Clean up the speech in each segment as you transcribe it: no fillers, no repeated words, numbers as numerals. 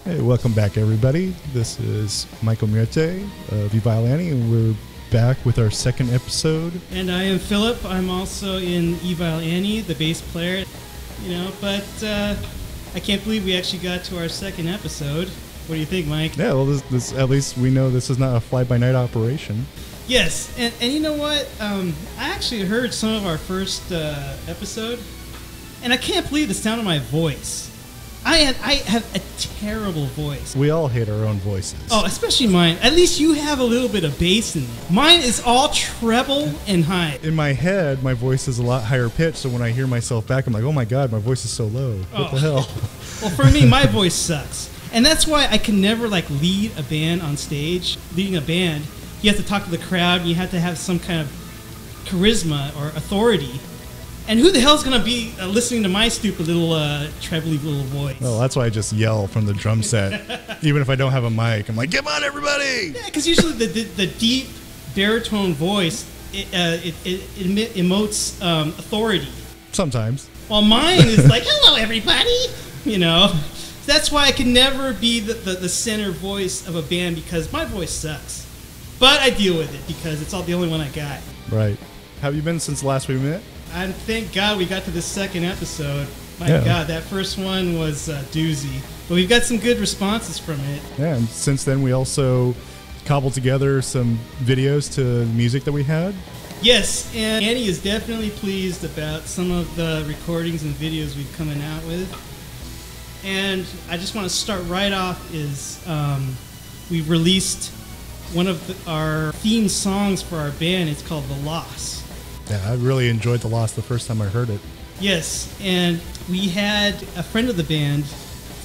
Hey, welcome back, everybody. This is Michael Mirte of Evile, and we're back with our second episode. And I am Philip. I'm also in Evile, the bass player. But I can't believe we actually got to our second episode. What do you think, Mike? Yeah, well, this at least we know this is not a fly-by-night operation. Yes, and you know what? I actually heard some of our first episode, and I can't believe the sound of my voice. I have a terrible voice. We all hate our own voices. Oh, especially mine. At least you have a little bit of bass in there. Mine is all treble and high. In my head, my voice is a lot higher pitched, so when I hear myself back, I'm like, oh my god, my voice is so low. What the hell? Well, for me, my voice sucks. And that's why I can never lead a band on stage. Leading a band, you have to talk to the crowd, and you have to have some kind of charisma or authority. And who the hell's going to be listening to my stupid little trebly little voice? Well, that's why I just yell from the drum set. Even if I don't have a mic, I'm like, come on, everybody! Yeah, because usually the deep baritone voice, it emotes authority. Sometimes. While mine is like, hello, everybody! That's why I can never be the center voice of a band, because my voice sucks. But I deal with it because it's the only one I got. Right. How have you been since the last we met? And thank God we got to the second episode. My God, that first one was a doozy. But we've got some good responses from it. Yeah, and since then we also cobbled together some videos to the music that we had. Yes, and Annie is definitely pleased about some of the recordings and videos we've coming out with. And I just want to start right off is we've released one of our theme songs for our band. It's called The Loss. Yeah, I really enjoyed The Loss the first time I heard it. Yes, and we had a friend of the band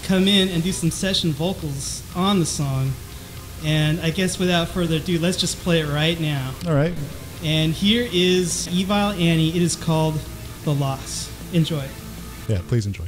come in and do some session vocals on the song. And I guess without further ado, let's just play it right now. All right. And here is Evile Annie. It is called The Loss. Enjoy. Yeah, please enjoy.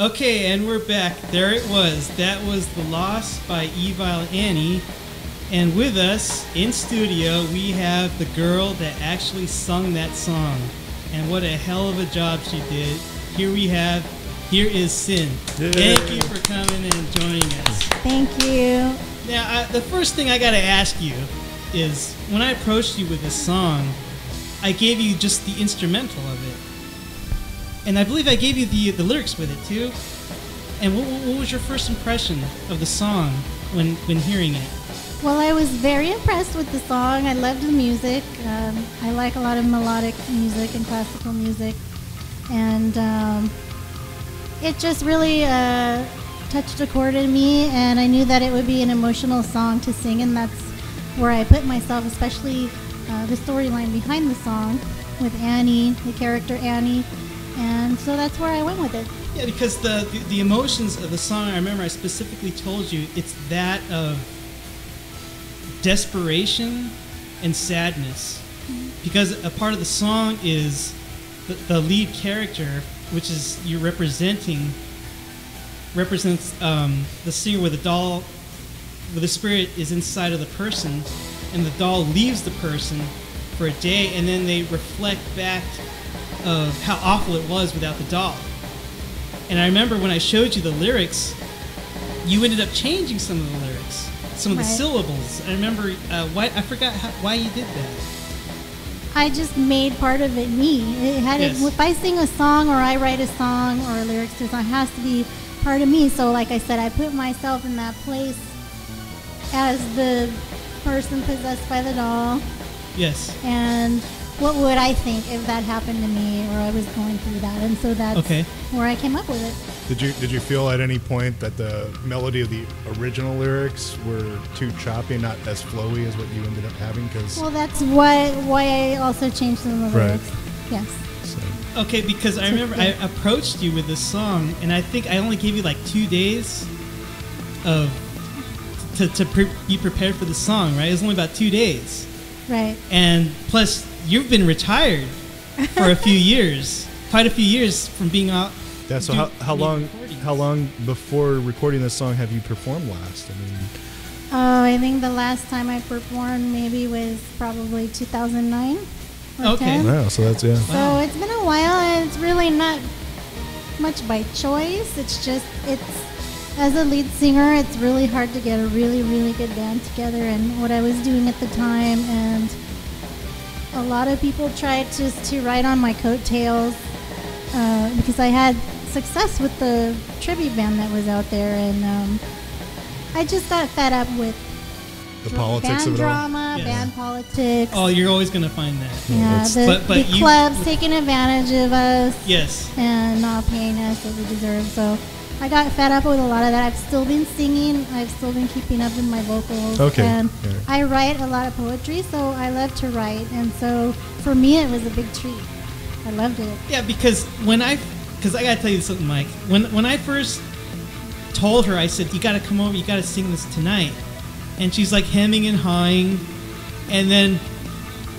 Okay, and we're back. There it was. That was The Lost by Evile Annie. And with us in studio, we have the girl that actually sung that song. And what a hell of a job she did. Here is Sin. Yay. Thank you for coming and joining us. Thank you. Now, the first thing I got to ask you is, when I approached you with this song, I gave you just the instrumental of it. And I believe I gave you the lyrics with it, too. And what was your first impression of the song when hearing it? Well, I was very impressed with the song. I loved the music. I like a lot of melodic music and classical music. And it just really touched a chord in me. And I knew that it would be an emotional song to sing. And that's where I put myself, especially the storyline behind the song with Annie, the character Annie. And so that's where I went with it. Yeah, because the emotions of the song, I remember I specifically told you, it's that of desperation and sadness. Mm-hmm. Because a part of the song is the lead character, which is you represents the singer where the doll, where the spirit is inside of the person, and the doll leaves the person for a day, and then they reflect back of how awful it was without the doll. And I remember when I showed you the lyrics, you ended up changing some of the lyrics, some of the syllables. I remember I forgot why you did that. I just made part of it me. If I sing a song or I write a song or a lyrics to a song, it has to be part of me. So like I said, I put myself in that place as the person possessed by the doll. Yes. And what would I think if that happened to me or I was going through that? And so that's where I came up with it. Did you feel at any point that the melody of the original lyrics were too choppy, not as flowy as what you ended up having? Well, that's why I also changed some of the lyrics. Yes. So. Okay, because I remember I approached you with this song, and I think I only gave you like 2 days to be prepared for the song, right? It was only about 2 days. Right. And plus, you've been retired for a few years, quite a few years from being out. Yeah. So how long before recording this song have you performed last? I mean, I think the last time I performed maybe was probably 2009 or 10. Wow. So that's So it's been a while, and it's really not much by choice. It's just as a lead singer, it's really hard to get a really, really good band together, and what I was doing at the time, and a lot of people tried just to ride on my coattails because I had success with the tribute band that was out there, and I just got fed up with the politics band of it all. drama, band politics. Oh, you're always going to find that. Yeah, the clubs taking advantage of us. Yes. And not paying us what we deserve. So I got fed up with a lot of that. I've still been singing. I've still been keeping up with my vocals. Okay. And I write a lot of poetry, so I love to write. And so for me, it was a big treat. I loved it. Yeah, because I got to tell you something, Mike. When I first told her, I said, you got to come over, you got to sing this tonight. And she's like hemming and hawing. And then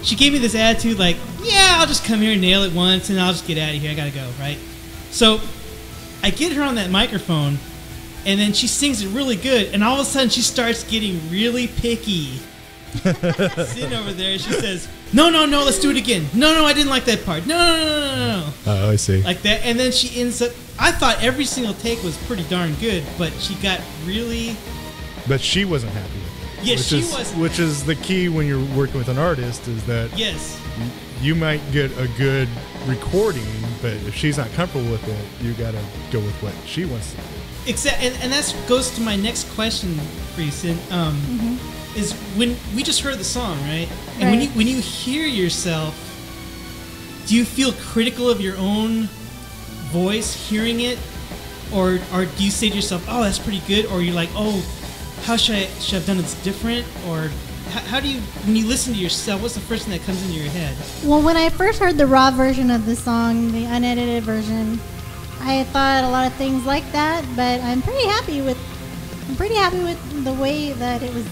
she gave me this attitude like, yeah, I'll just come here and nail it once and I'll just get out of here. I got to go, right? So I get her on that microphone, and then she sings it really good, and all of a sudden she starts getting really picky. Sitting over there, she says, no, let's do it again. No, I didn't like that part. No. Oh, I see. Like that, and then she ends up, I thought every single take was pretty darn good, but she got really... But she wasn't happy with it. Yes, she wasn't. Which is the key when you're working with an artist, is that you might get a good recording, but if she's not comfortable with it, you got to go with what she wants to do. And that goes to my next question for you, Sin. Is when we just heard the song, right? And when you hear yourself, do you feel critical of your own voice hearing it, or do you say to yourself, "Oh, that's pretty good," or you're like, "Oh, how should I have done this different?" Or how do you, when you listen to yourself, what's the first thing that comes into your head? Well, when I first heard the raw version of the song, the unedited version, I thought a lot of things like that, but I'm pretty happy with the way that it was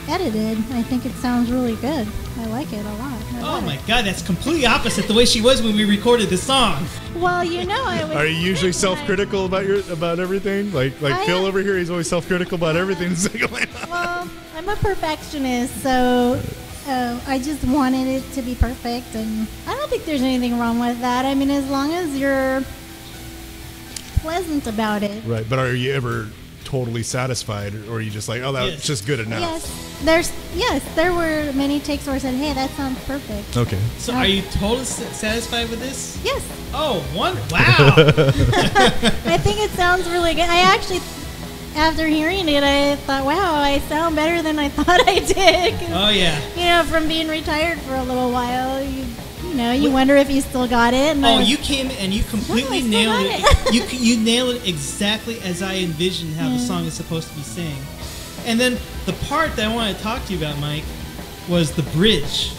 edited. I think it sounds really good. I like it a lot. Oh my God, that's completely opposite the way she was when we recorded the song. Well, you know, I was. Are you usually self-critical about everything? Like Phil over here, he's always self-critical about everything that's going on. Well, I'm a perfectionist, so I just wanted it to be perfect, and I don't think there's anything wrong with that. I mean, as long as you're pleasant about it. Right, but are you ever totally satisfied, or are you just like, oh, that's just good enough? Yes, there were many takes where I said, hey, that sounds perfect. Okay. So are you totally satisfied with this? Yes. Oh, wow. I think it sounds really good. I actually, after hearing it, I thought, wow, I sound better than I thought I did. Oh, yeah. You know, from being retired for a little while, you wonder if you still got it. And you came and you completely nailed it. You nailed it exactly as I envisioned how the song is supposed to be sang. And then the part that I wanted to talk to you about, Mike, was the bridge.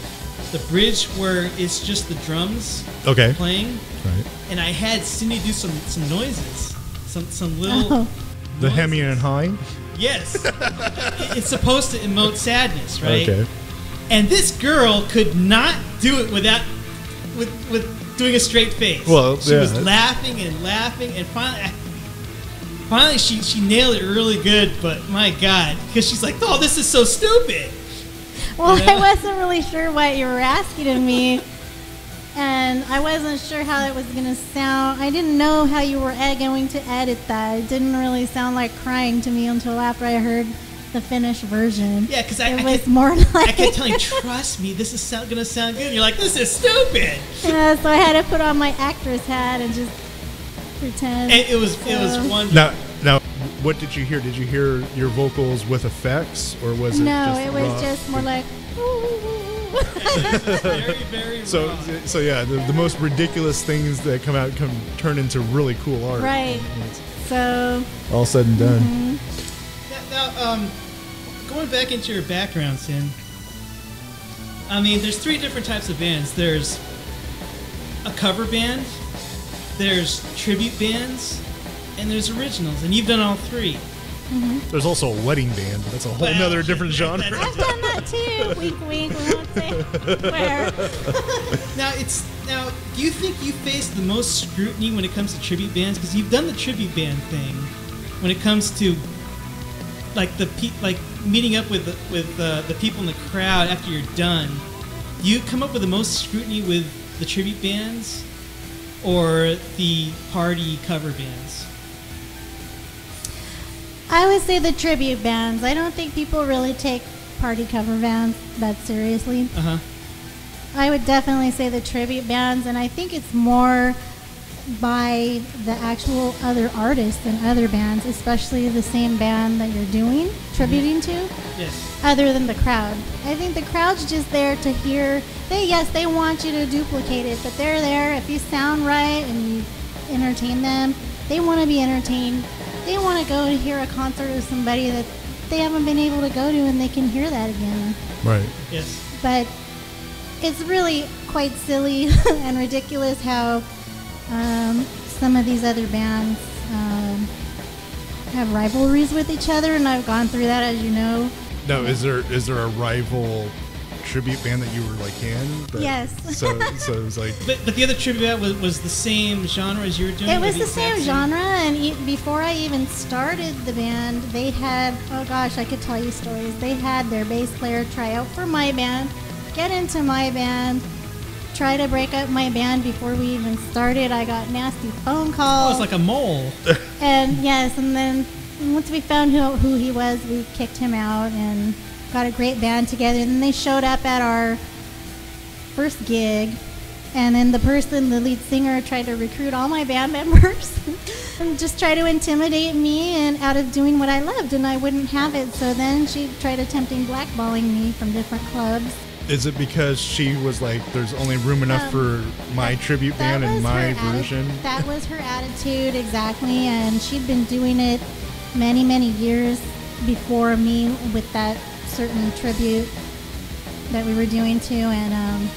The bridge where it's just the drums playing. Right. And I had Cindy do some noises. Some little the hemming and hawing? Yes. It's supposed to emote sadness, right? Okay. And this girl could not do it without with doing a straight face. Well, she was laughing and laughing, and finally she nailed it really good. But my God, because she's like, "Oh, this is so stupid." Well, I wasn't really sure what you were asking of me, and I wasn't sure how it was going to sound. I didn't know how you were going to edit that. It didn't really sound like crying to me until after I heard the finished version. Yeah, because I kept telling you, trust me, this is going to sound good. And you're like, this is stupid. So I had to put on my actress hat and just pretend. And it was wonderful. Now, what did you hear? Did you hear your vocals with effects, or was it? No, it was just more like. Very, very so yeah, the most ridiculous things that come out turn into really cool art. Right. So. All said and done. Mm-hmm. Now, going back into your background, Sin, I mean, there's 3 different types of bands. There's a cover band, there's tribute bands, and there's originals, and you've done all 3. Mm-hmm. There's also a wedding band, but that's a whole nother different genre. I've done that too. Wink, wink. We won't say where. Now, do you think you face the most scrutiny when it comes to tribute bands? Because you've done the tribute band thing. When it comes to like meeting up with the people in the crowd after you're done, do you come up with the most scrutiny with the tribute bands or the party cover bands? I would say the tribute bands. I don't think people really take party cover bands that seriously. I would definitely say the tribute bands, and I think it's more by the actual other artists and other bands, especially the same band that you're doing, tributing to. Yes. Other than the crowd. I think the crowd's just there to hear. They want you to duplicate it, but they're there. If you sound right and you entertain them, they want to be entertained. They want to go to hear a concert of somebody that they haven't been able to go to, and they can hear that again. Right. Yes. But it's really quite silly and ridiculous how some of these other bands have rivalries with each other, and I've gone through that, as you know. No, is there a rival tribute band that you were like in? Yes. So it was like. But the other tribute band was the same genre as you were doing. It was the same genre, and before I even started the band, they had, oh gosh, I could tell you stories. They had their bass player try out for my band, get into my band, try to break up my band before we even started. I got nasty phone calls. Oh, it's like a mole. And yes, and then once we found who he was, we kicked him out and got a great band together. And then they showed up at our first gig, and then the lead singer, tried to recruit all my band members and just try to intimidate me and out of doing what I loved, and I wouldn't have it. So then she tried attempting blackballing me from different clubs. Is it because she was like, there's only room enough for my tribute band and my version? That was her attitude, exactly. And she'd been doing it many, many years before me with that certain tribute that we were doing to. And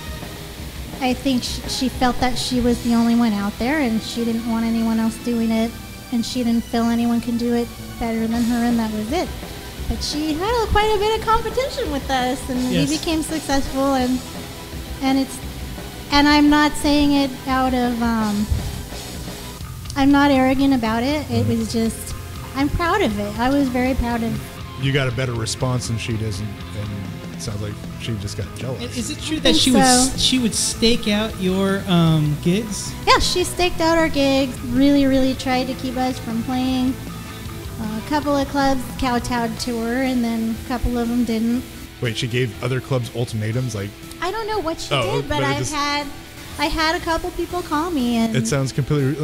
I think she felt that she was the only one out there, and she didn't want anyone else doing it. And she didn't feel anyone could do it better than her, and that was it. But she had quite a bit of competition with us, and we became successful. And I'm not saying it out of I'm not arrogant about it. It was just, I'm proud of it. I was very proud of it. You got a better response than she does, and it sounds like she just got jealous. Is it true that she would stake out your gigs? Yeah, she staked out our gigs. Really tried to keep us from playing. A couple of clubs kowtowed to her, and then a couple of them didn't. Wait, she gave other clubs ultimatums, like? I don't know what she did, but I had a couple people call me, and it sounds completely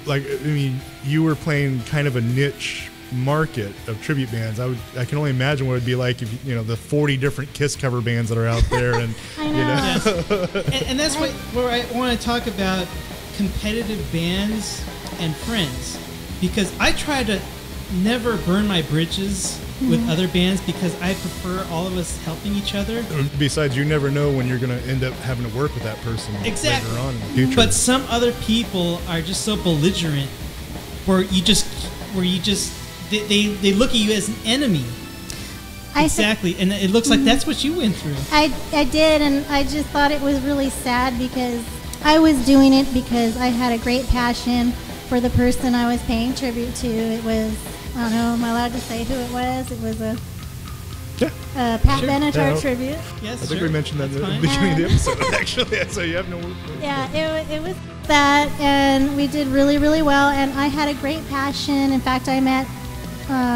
like I mean, you were playing kind of a niche market of tribute bands. I can only imagine what it'd be like if the 40 different Kiss cover bands that are out there, and I know. Yes. and that's where I want to talk about competitive bands and friends, because I try to never burn my bridges with other bands, because I prefer all of us helping each other. Besides, you never know when you're going to end up having to work with that person later on in the future. But some other people are just so belligerent, where they look at you as an enemy. Exactly, and it looks like that's what you went through. I did, and I just thought it was really sad, because I was doing it because I had a great passion for the person I was paying tribute to. It was, I don't know, am I allowed to say who it was? It was a Pat Benatar tribute. Yes, I think we mentioned that at the beginning of the episode, actually, so you have no word. Yeah, it was that, and we did really well, and I had a great passion. In fact, I met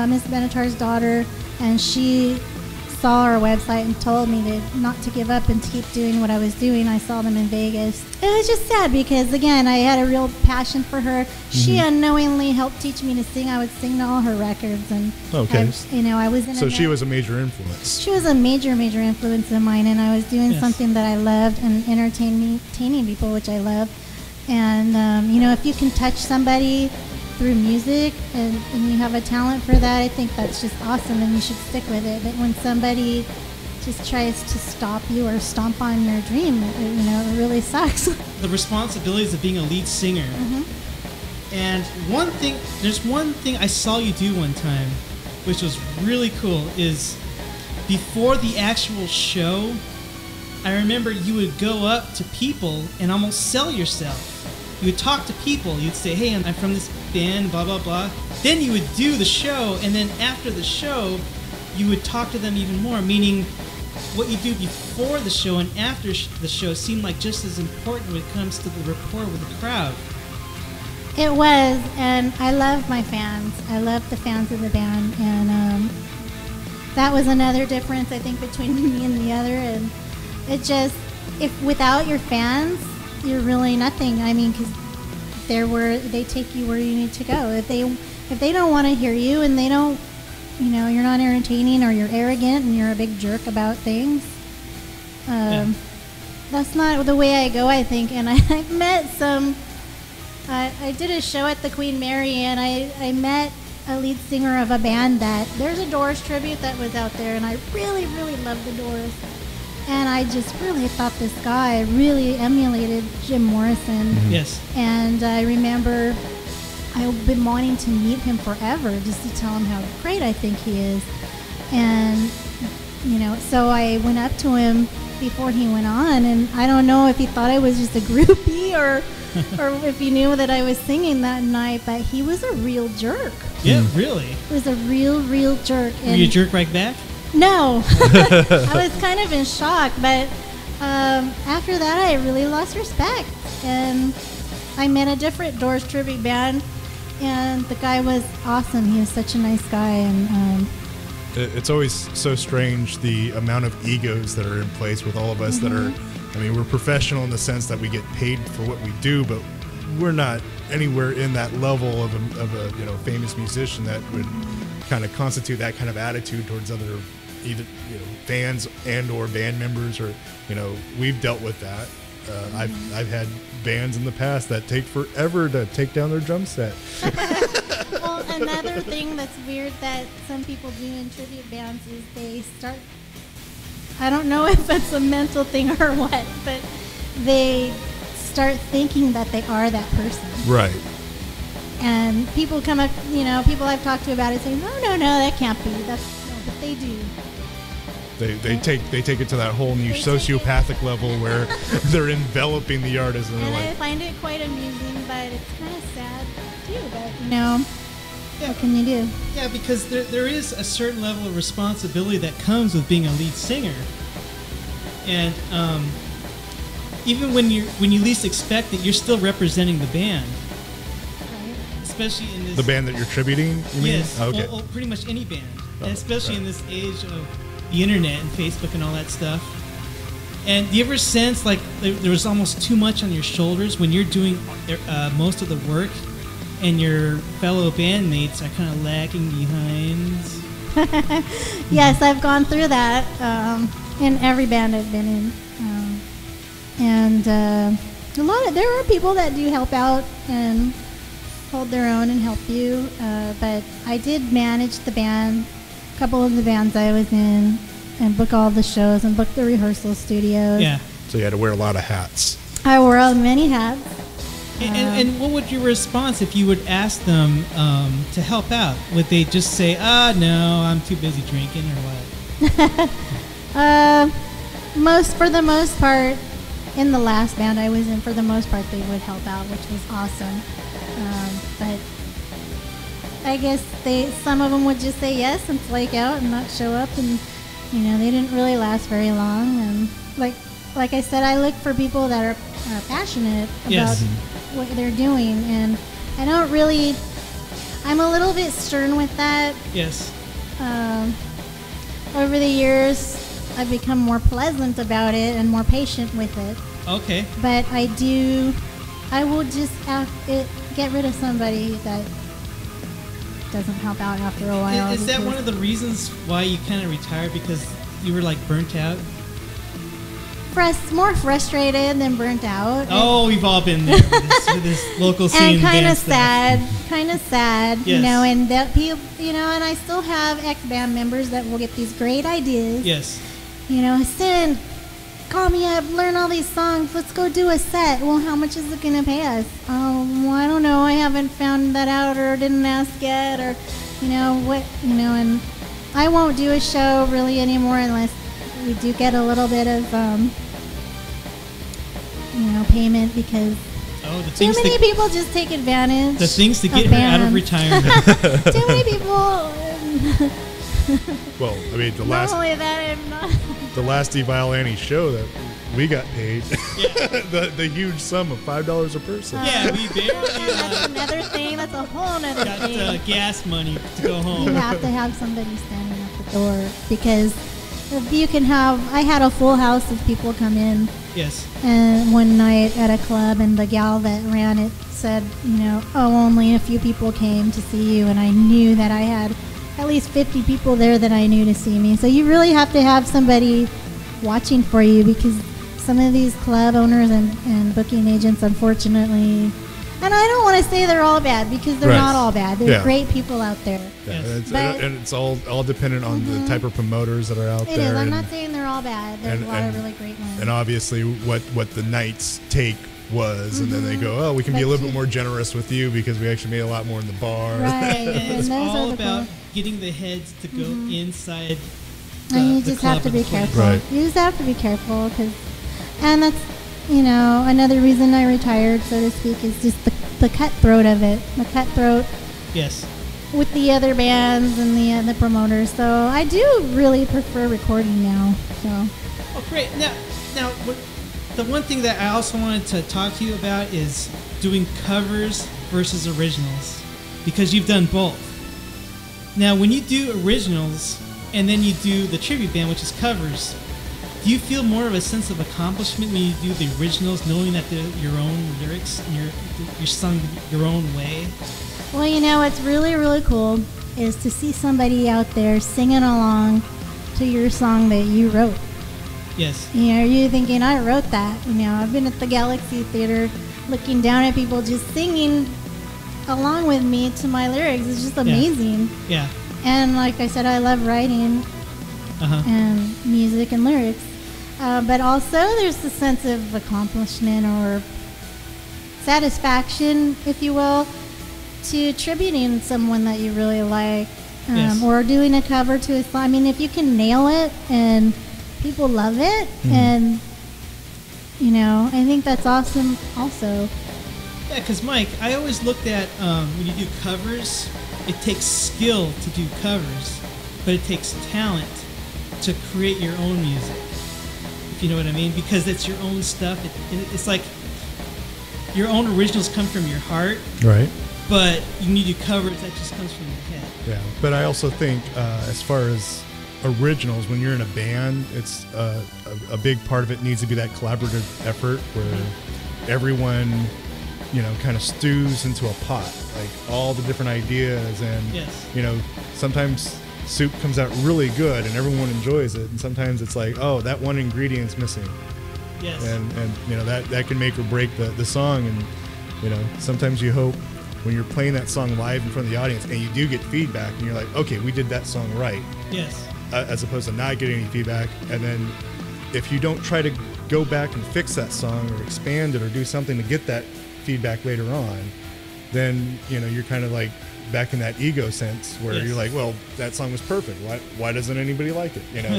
Miss Benatar's daughter, and she saw our website and told me not to give up and to keep doing what I was doing. I saw them in Vegas. It was just sad, because again, I had a real passion for her. She unknowingly helped teach me to sing. I would sing to all her records, and I was in. So she was a major influence. She was a major influence of mine, and I was doing something that I loved and entertaining people, which I love. And if you can touch somebody through music, and you have a talent for that, I think that's just awesome, and you should stick with it. But when somebody just tries to stop you or stomp on your dream, it really sucks. The responsibilities of being a lead singer. And there's one thing I saw you do one time, which was really cool, is before the actual show, I remember you would go up to people and almost sell yourself. You would talk to people. You'd say, hey, I'm from this band, blah, blah, blah. Then you would do the show, and then after the show, you would talk to them even more, meaning what you do before the show and after the show seemed like just as important when it comes to the rapport with the crowd. It was, and I love my fans. I love the fans of the band, and that was another difference, I think, between me and the other. And it just, if without your fans, you're really nothing. I mean, because they take you where you need to go. If they don't want to hear you, and they don't, you're not entertaining, or you're arrogant and you're a big jerk about things, that's not the way I go, I think. And I've met some. I did a show at the Queen Mary, and I met a lead singer of a band that there's a Doors tribute that was out there, and I really love the Doors. And I just really thought this guy really emulated Jim Morrison. Yes. And I remember I've been wanting to meet him forever, just to tell him how great I think he is. And, so I went up to him before he went on, and I don't know if he thought I was just a groupie or if he knew that I was singing that night, but he was a real jerk. Yeah, really? He was a real jerk. Were you a jerk right back? No. I was kind of in shock, but after that I really lost respect, and I met a different Doors tribute band, and the guy was awesome. He was such a nice guy. And it's always so strange, the amount of egos that are in place with all of us that are, we're professional in the sense that we get paid for what we do, but we're not anywhere in that level of a famous musician that would kind of constitute that kind of attitude towards other either fans and or band members, or we've dealt with that. I've had bands in the past that take forever to take down their drum set. Well, another thing that's weird that some people do in tribute bands is they start, I don't know if it's a mental thing or what, but they start thinking that they are that person. Right. And people come up, people I've talked to about it say, no, that can't be. But they they do. They take it to that whole new sociopathic level where they're enveloping the artist, and And they're I like, find it quite amusing, but it's kind of sad too. But you know, what can you do? Yeah, because there is a certain level of responsibility that comes with being a lead singer, and even when you least expect it, you're still representing the band, Right? especially in this. the band that you're tributing. You mean? Yes, Okay. or pretty much any band, and Oh, especially right. in this age of the internet and Facebook and all that stuff. And do you ever sense like there was almost too much on your shoulders when you're doing most of the work, and your fellow bandmates are kind of lagging behind? Yes, I've gone through that in every band I've been in, and there are people that do help out and hold their own and help you. But I did manage the band, a couple of the bands I was in, and book all the shows and book the rehearsal studios. Yeah. So you had to wear a lot of hats. I wore many hats. And what would your response if you would ask them to help out? Would they just say, no, I'm too busy drinking," or what? For the most part, in the last band I was in, for the most part, they would help out, which was awesome. But I guess some of them would just say yes and flake out and not show up, and they didn't really last very long. And like I said, I look for people that are passionate about Yes. what they're doing, and I'm a little bit stern with that. Yes. Over the years, I've become more pleasant about it and more patient with it. Okay. But I will just get rid of somebody that doesn't help out after a while. Is that one of the reasons why you kind of retired, because you were like burnt out? More frustrated than burnt out. Oh, we've all been there with this local scene. And kind of dance stuff. sad, Yes. and that people, and I still have ex-band members that will get these great ideas. Yes. Sin, call me up, learn all these songs, let's go do a set. Well, how much is it going to pay us? Oh, well, I don't know, I haven't found that out or didn't ask yet, or, and I won't do a show really anymore unless we do get a little bit of, payment, because too many people just take advantage. The things to of get her out of bands. retirement. Too many people. Well, I mean, Not only that, I'm not. the last Evile Annie show that we got paid, the huge sum of $5 a person. Yeah, we barely That's another thing. That's a whole other got thing. gas money to go home. You have to have somebody standing at the door, because if you can have. I had a full house of people come in. Yes. And one night at a club, and the gal that ran it said, only a few people came to see you, and I knew that I had at least 50 people there that I knew to see me. So you really have to have somebody watching for you, because some of these club owners and booking agents, unfortunately, and I don't want to say they're all bad, because they're Right. not all bad. There's Yeah. great people out there. Yeah, Yes. and it's all dependent on the type of promoters that are out It there. is. I'm and, not saying they're all bad. There's a lot of really great ones. and obviously what the night's take was, and then they go, oh, we can be a But little bit more generous with you because we actually made a lot more in the bar. Right. And it's those all are the about cool. getting the heads to go inside. And you the just have club to or be the place. careful. Right. You just have to be careful, and that's another reason I retired, so to speak, is just the cutthroat of it. The cutthroat Yes. with the other bands and the promoters. So I do really prefer recording now. So Oh, great. Now, the one thing that I also wanted to talk to you about is doing covers versus originals, because you've done both. Now, when you do originals and then you do the tribute band, which is covers, do you feel more of a sense of accomplishment when you do the originals, knowing that they're your own lyrics and you're sung your own way? well, what's really, really cool is to see somebody out there singing along to your song that you wrote. Yes. You're thinking, I wrote that. I've been at the Galaxy Theater looking down at people just singing along with me to my lyrics. It's just amazing. Yeah. And like I said, I love writing and music and lyrics. But also there's the sense of accomplishment or satisfaction, if you will, to tributing someone that you really like Yes. or doing a cover to a song. I mean, if you can nail it and people love it, and you know, I think that's awesome. Also, Yeah, because Mike, I always looked at when you do covers, it takes skill to do covers, but it takes talent to create your own music. If you know what I mean, because it's your own stuff. It's like your own originals come from your heart, Right. but you need to cover it that just comes from your head. Yeah, but I also think as far as originals, when you're in a band, it's a big part of it needs to be that collaborative effort where everyone, you know, kind of stews into a pot, like all the different ideas, and Yes. you know, sometimes soup comes out really good and everyone enjoys it, and sometimes it's like, oh, that one ingredient's missing, Yes. and you know, that can make or break the song. And you know, sometimes you hope when you're playing that song live in front of the audience and you do get feedback and you're like, okay, we did that song right, Yes. as opposed to not getting any feedback. And then if you don't try to go back and fix that song or expand it or do something to get that feedback later on, then you know, you're kind of like back in that ego sense where Yes. you're like, well, that song was perfect, why doesn't anybody like it, you know?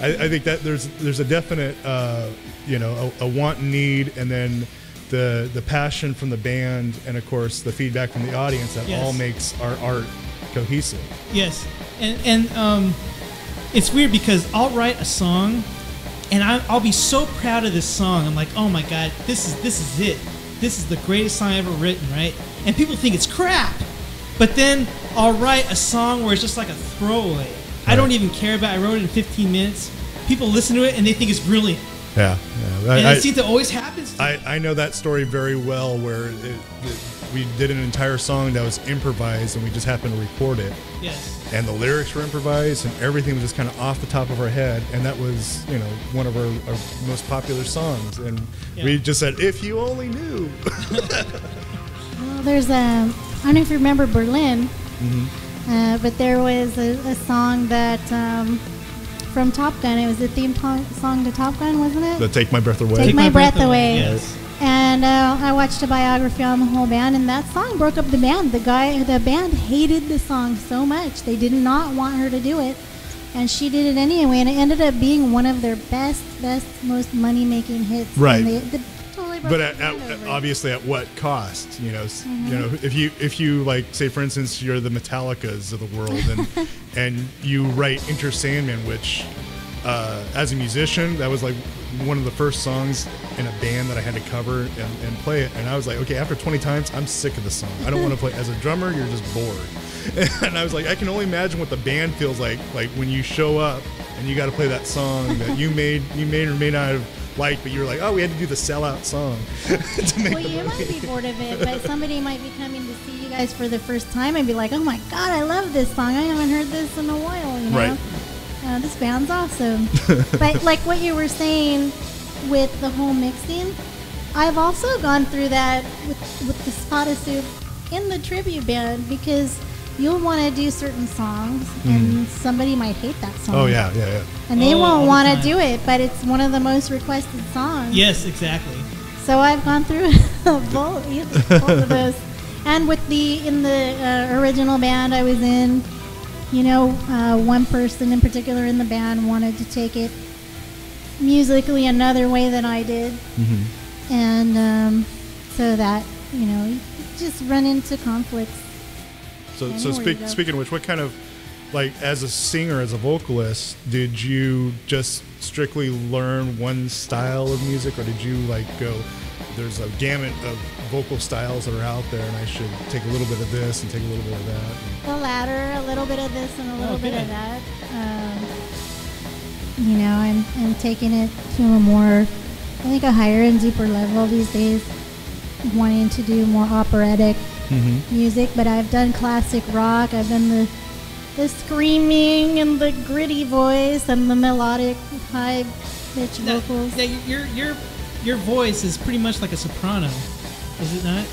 I think that there's a definite you know, a want and need, and then the passion from the band, and of course the feedback from the audience, that Yes. all makes our art cohesive. Yes, and it's weird because I'll write a song, and I'll be so proud of this song. I'm like, oh my god, this is it. This is the greatest song I've ever written, right? And people think it's crap, but then I'll write a song where it's just like a throwaway. I don't even care about. I wrote it in 15 minutes. People listen to it and they think it's brilliant. Yeah, And it seems to always happens. I know that story very well, where we did an entire song that was improvised and we just happened to record it. Yes. And the lyrics were improvised and everything was just kind of off the top of our head. And that was, you know, one of our most popular songs. And we just said, if you only knew. well, there's I don't know if you remember Berlin, but there was a song that from Top Gun. It was the theme song to Top Gun, wasn't it? The Take My Breath Away. Take My Breath Away. Yes. And I watched a biography on the whole band, and that song broke up the band. The band hated the song so much. They did not want her to do it, and she did it anyway, and it ended up being one of their best, most money-making hits. Right. And they totally broke But the band over it. obviously, at what cost? You know, you know, if you like, say for instance, you're the Metallicas of the world, and and you write Enter Sandman, which as a musician, that was like one of the first songs in a band that I had to cover and play it. And I was like, okay, after 20 times, I'm sick of the song. I don't want to play. As a drummer, you're just bored. And I was like, I can only imagine what the band feels like when you show up and you got to play that song that you may or may not have liked, but you were like, oh, we had to do the sellout song to make Well, the you money. might be bored of it, but somebody might be coming to see you guys for the first time and be like, oh my God, I love this song. I haven't heard this in a while, you know? Right. This band's awesome. But like what you were saying with the whole mixing, I've also gone through that with the Spada Soup in the tribute band, because you'll want to do certain songs and somebody might hate that song. Oh, yeah. And they Oh, all won't the want to time. do it, but it's one of the most requested songs. Yes, exactly. So I've gone through both of those. And with in the original band I was in, you know, one person in particular in the band wanted to take it musically another way than I did. And so that, you know, you just run into conflicts. So I know where you go. speaking of which, what kind of, like, as a singer, as a vocalist, did you just strictly learn one style of music, or did you like go, there's a gamut of vocal styles that are out there and I should take a little bit of this and take a little bit of that? The latter, a little bit of this and a little bit Okay. of that. You know, I'm taking it to a more, I think, a higher and deeper level these days, wanting to do more operatic music. But I've done classic rock. I've done the screaming and the gritty voice and the melodic high pitch vocals. Your voice is pretty much like a soprano, is it not?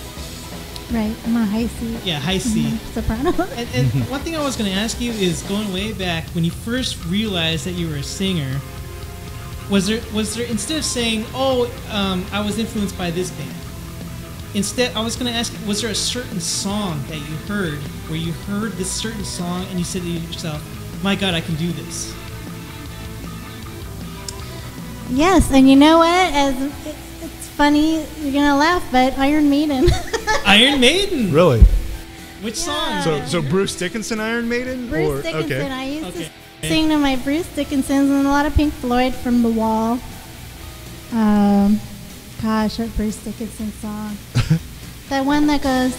Right, I'm a high C. Yeah, high C. Soprano. And one thing I was going to ask you is, going way back, when you first realized that you were a singer, was there instead of saying, "Oh, I was influenced by this band," instead, I was going to ask, was there a certain song that you heard where you heard this certain song and you said to yourself, my God, I can do this? Yes, and you know what? It's funny, you're going to laugh, but Iron Maiden. Iron Maiden? Really? Which Yeah. song? So Bruce Dickinson, Iron Maiden? Bruce Dickinson. Okay. I used to sing to my Bruce Dickinsons and a lot of Pink Floyd from The Wall. Gosh, what Bruce Dickinson song? That one that goes,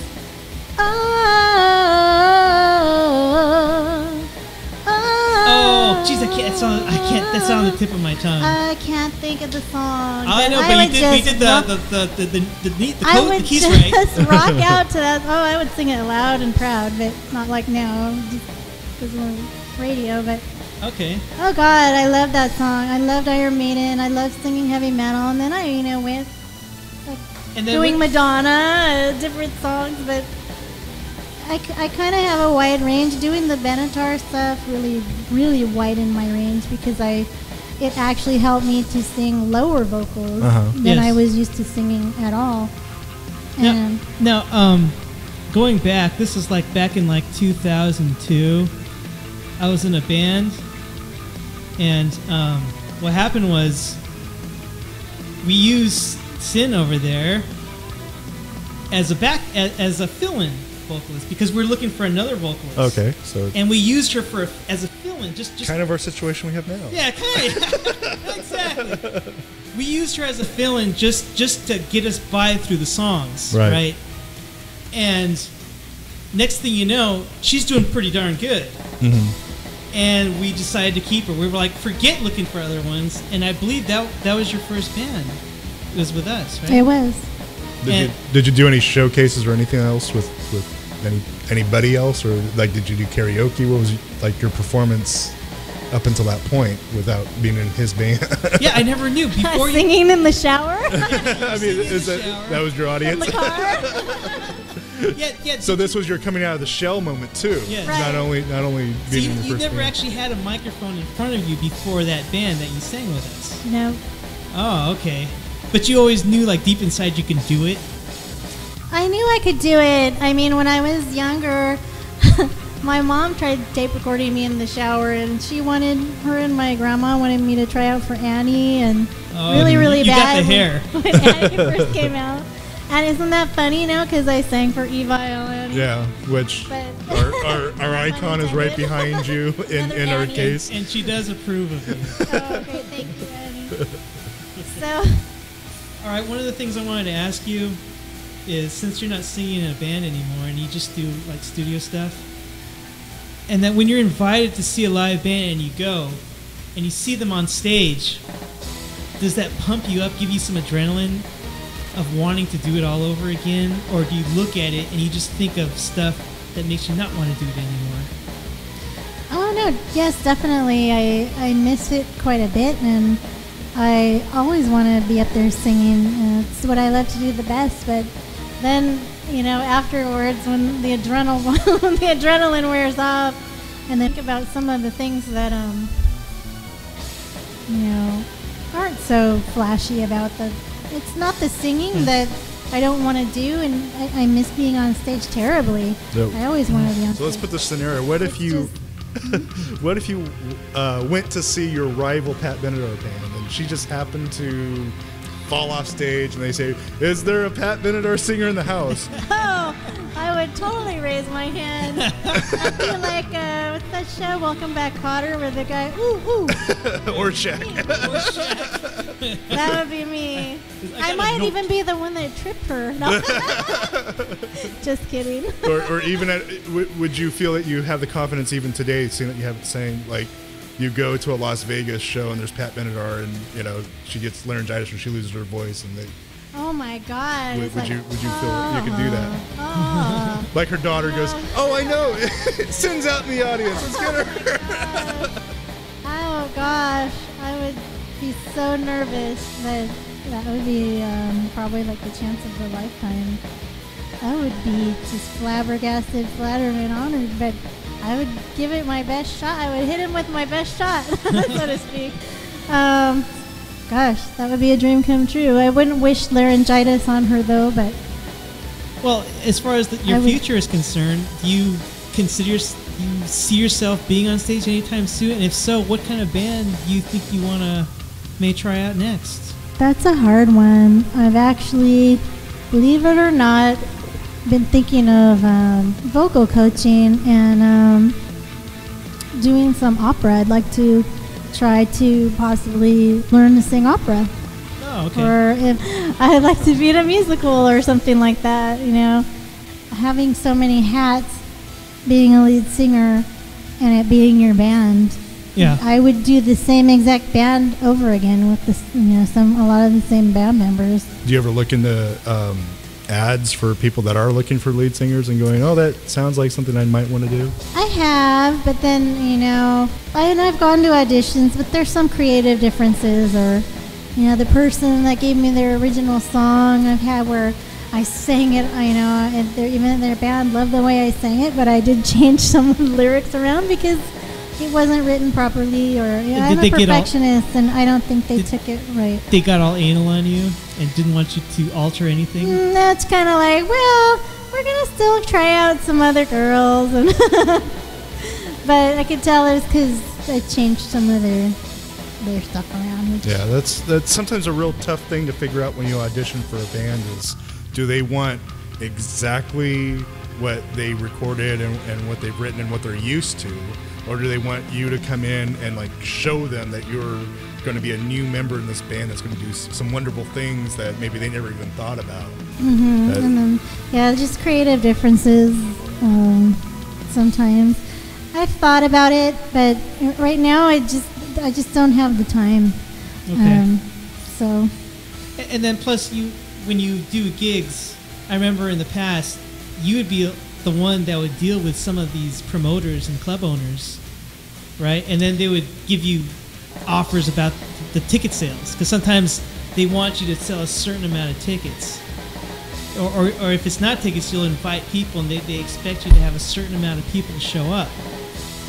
Oh, jeez, I can't. That's on the tip of my tongue. I can't think of the song. I know, but you did the keys I right. would just rock out to that. Oh, I would sing it loud and proud, but not like now, because we're on radio. But Okay. oh God, I love that song. I loved Iron Maiden. I loved singing heavy metal, and then I, went And then doing Madonna, different songs, but I kind of have a wide range. Doing the Benatar stuff really widened my range because it actually helped me to sing lower vocals than I was used to singing at all. And Now, going back, this was back in 2002. I was in a band, and what happened was we used Sin over there as a fill-in vocalist because we're looking for another vocalist. Okay, so And we used her as a fill-in, just kind of our situation we have now. yeah, kind of exactly. We used her as a fill-in just to get us by through the songs, right? And next thing you know, she's doing pretty darn good. Mm-hmm. And we decided to keep her. We were like, forget looking for other ones. And I believe that was your first band. It was with us, right? it was. Did you do any showcases or anything else with anybody else, or did you do karaoke? What was your performance up until that point without being in his band? Yeah, I never knew before. Singing in the shower. I mean, that was your audience? In the car. Yeah. So this was your coming out of the shell moment too. Yes. Right. Not only So being in your you first never band. actually had a microphone in front of you before that band that you sang with us. No. Oh, okay. But you always knew, deep inside, you can do it. I knew I could do it. I mean, when I was younger, my mom tried tape recording me in the shower, and her and my grandma wanted me to try out for Annie, and really you bad. got the hair. When Annie first came out. And isn't that funny now? Because I sang for Evile. And Yeah, which our icon is right behind you in our Annie. case. And she does approve of you. Oh, great. Thank you, Annie. So, All right, one of the things I wanted to ask you is, since you're not singing in a band anymore and you just do studio stuff, and that when you're invited to see a live band and you go and you see them on stage, does that pump you up, give you some adrenaline of wanting to do it all over again? Or do you look at it and you just think of stuff that makes you not want to do it anymore? oh no, yes, definitely. I miss it quite a bit, and I always want to be up there singing. It's what I love to do the best. But then, afterwards, when the adrenaline wears off, and then think about some of the things that aren't so flashy about it's not the singing that I don't want to do, and I miss being on stage terribly. Yep. I always want to be on So let's stage. put this scenario. What if you went to see your rival Pat Benatar band, and she just happened to fall off stage, and they say, "Is there a Pat Benatar singer in the house?" Oh, I would totally raise my hand. I'd be like, what's that show, Welcome Back, Kotter, where the guy, ooh. Or Shaq. That would be me. I might even be the one that tripped her. No. Just kidding. or even would you feel that you have the confidence even today, seeing that you have saying you go to a Las Vegas show and there's Pat Benatar, and she gets laryngitis or she loses her voice, and Oh my God. would you feel that you could do that? Oh. Like her daughter goes, "Oh, I know, Sin's out in the audience. Let's get her." Oh gosh, I would be so nervous, but that would be probably the chance of a lifetime. I would be just flabbergasted, flattered, and honored, but I would give it my best shot. I would hit him with my best shot, so to speak. Gosh, that would be a dream come true. I wouldn't wish laryngitis on her though, but Well, as far as your future is concerned, do you see yourself being on stage anytime soon? And if so, what kind of band do you think you may try out next? That's a hard one. I've actually, believe it or not, been thinking of vocal coaching and doing some opera. I'd like to try to possibly learn to sing opera. Oh, okay. Or if I'd like to be in a musical or something like that, you know. Having so many hats, being a lead singer, and it being your band. Yeah. I would do the same exact band over again with a lot of the same band members. Do you ever look into ads for people that are looking for lead singers and going, oh, that sounds like something I might want to do? I have, but then, I've gone to auditions, but there's some creative differences, or, the person that gave me their original song I've had where I sang it, and even their band loved the way I sang it, but I did change some of the lyrics around because it wasn't written properly, or I'm a perfectionist, and I don't think they took it right. They got all anal on you and didn't want you to alter anything? That's kind of like, well, we're going to still try out some other girls. But I could tell it was because I changed some of their stuff around. Yeah, that's sometimes a real tough thing to figure out when you audition for a band is, do they want exactly what they recorded and what they've written and what they're used to? Or do they want you to come in and show them that you're going to be a new member in this band that's going to do some wonderful things that maybe they never even thought about? Mm-hmm. And then, just creative differences sometimes. I've thought about it, but right now I just don't have the time. Okay. So. And then plus when you do gigs, I remember in the past, you would be the one that would deal with some of these promoters and club owners, right? And then they would give you offers about the ticket sales, because sometimes they want you to sell a certain amount of tickets, or if it's not tickets, you'll invite people, and they expect you to have a certain amount of people to show up,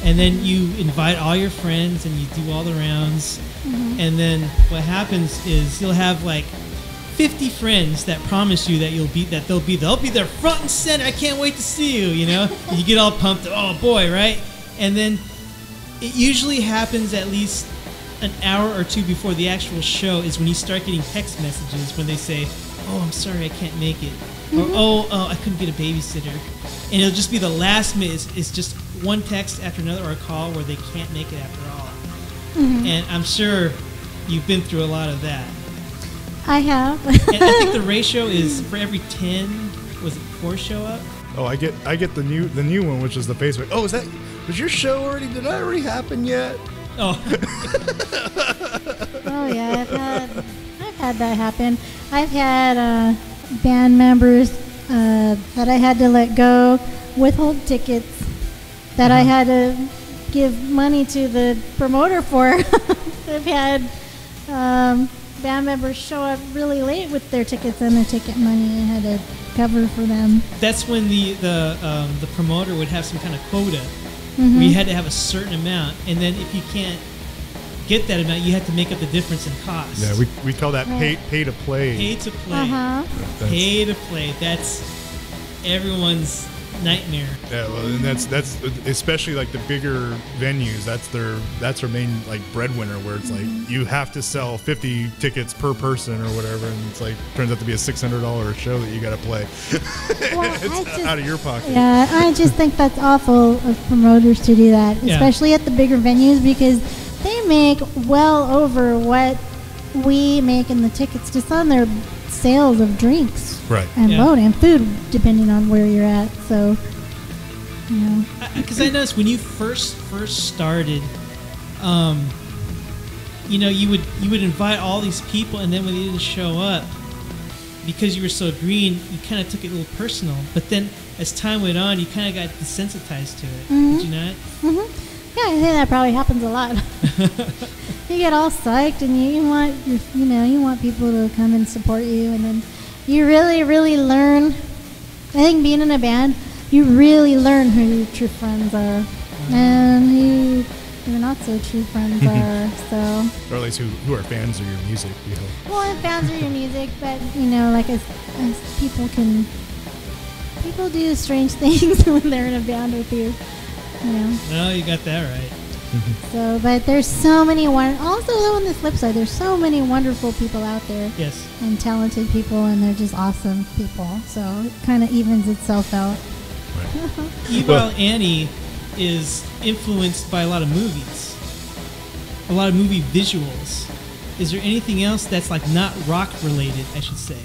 and then you invite all your friends and you do all the rounds, and then what happens is you'll have 50 friends that promise you that they'll be there front and center. I can't wait to see you. You get all pumped. Oh boy, right? And then it usually happens at least an hour or two before the actual show is when you start getting text messages when they say, "Oh, I'm sorry, I can't make it," or "Oh, I couldn't get a babysitter," and it'll just be the last minute. It's just one text after another or a call where they can't make it after all. And I'm sure you've been through a lot of that. I have. And I think the ratio is for every 10, was it 4 show up? Oh, I get the new one, which is the Facebook. Oh, was your show already? Did that already happen yet? Oh. Oh yeah, I've had that happen. I've had band members that I had to let go, withhold tickets that I had to give money to the promoter for. I've had band members show up really late with their tickets and their ticket money, and had to cover for them. That's when the promoter would have some kind of quota. Where you had to have a certain amount, and then if you can't get that amount, you have to make up the difference in cost. Yeah, we call that pay to play. Pay to play. Pay to play. That's everyone's nightmare. Yeah, well, and that's especially the bigger venues. That's their main breadwinner, where it's you have to sell 50 tickets per person or whatever, and it's turns out to be a $600 show that you got to play. Well, it's out of your pocket. Yeah, I just think that's awful of promoters to do that, especially at the bigger venues, because they make well over what we make in the tickets just on their sales of drinks. Right. And load and food, depending on where you're at. So, because I noticed when you first started, you would invite all these people, and then when they didn't show up, because you were so green, you kind of took it a little personal. But then, as time went on, you kind of got desensitized to it. Did you not? Yeah, I think that probably happens a lot. You get all psyched, and you want people to come and support you, and then you really, really learn. I think being in a band, you really learn who your true friends are, and who your not so true friends are. So, or at least who are fans of your music. Well, and fans of your music, but as people can people do strange things when they're in a band with you. You know. No, you got that right. So, but there's so many also though on the flip side, there's so many wonderful people out there. Yes. And talented people, and they're just awesome people. So it kind of evens itself out. Right. Evile Annie is influenced by a lot of movies, a lot of movie visuals. Is there anything else that's like not rock related, I should say?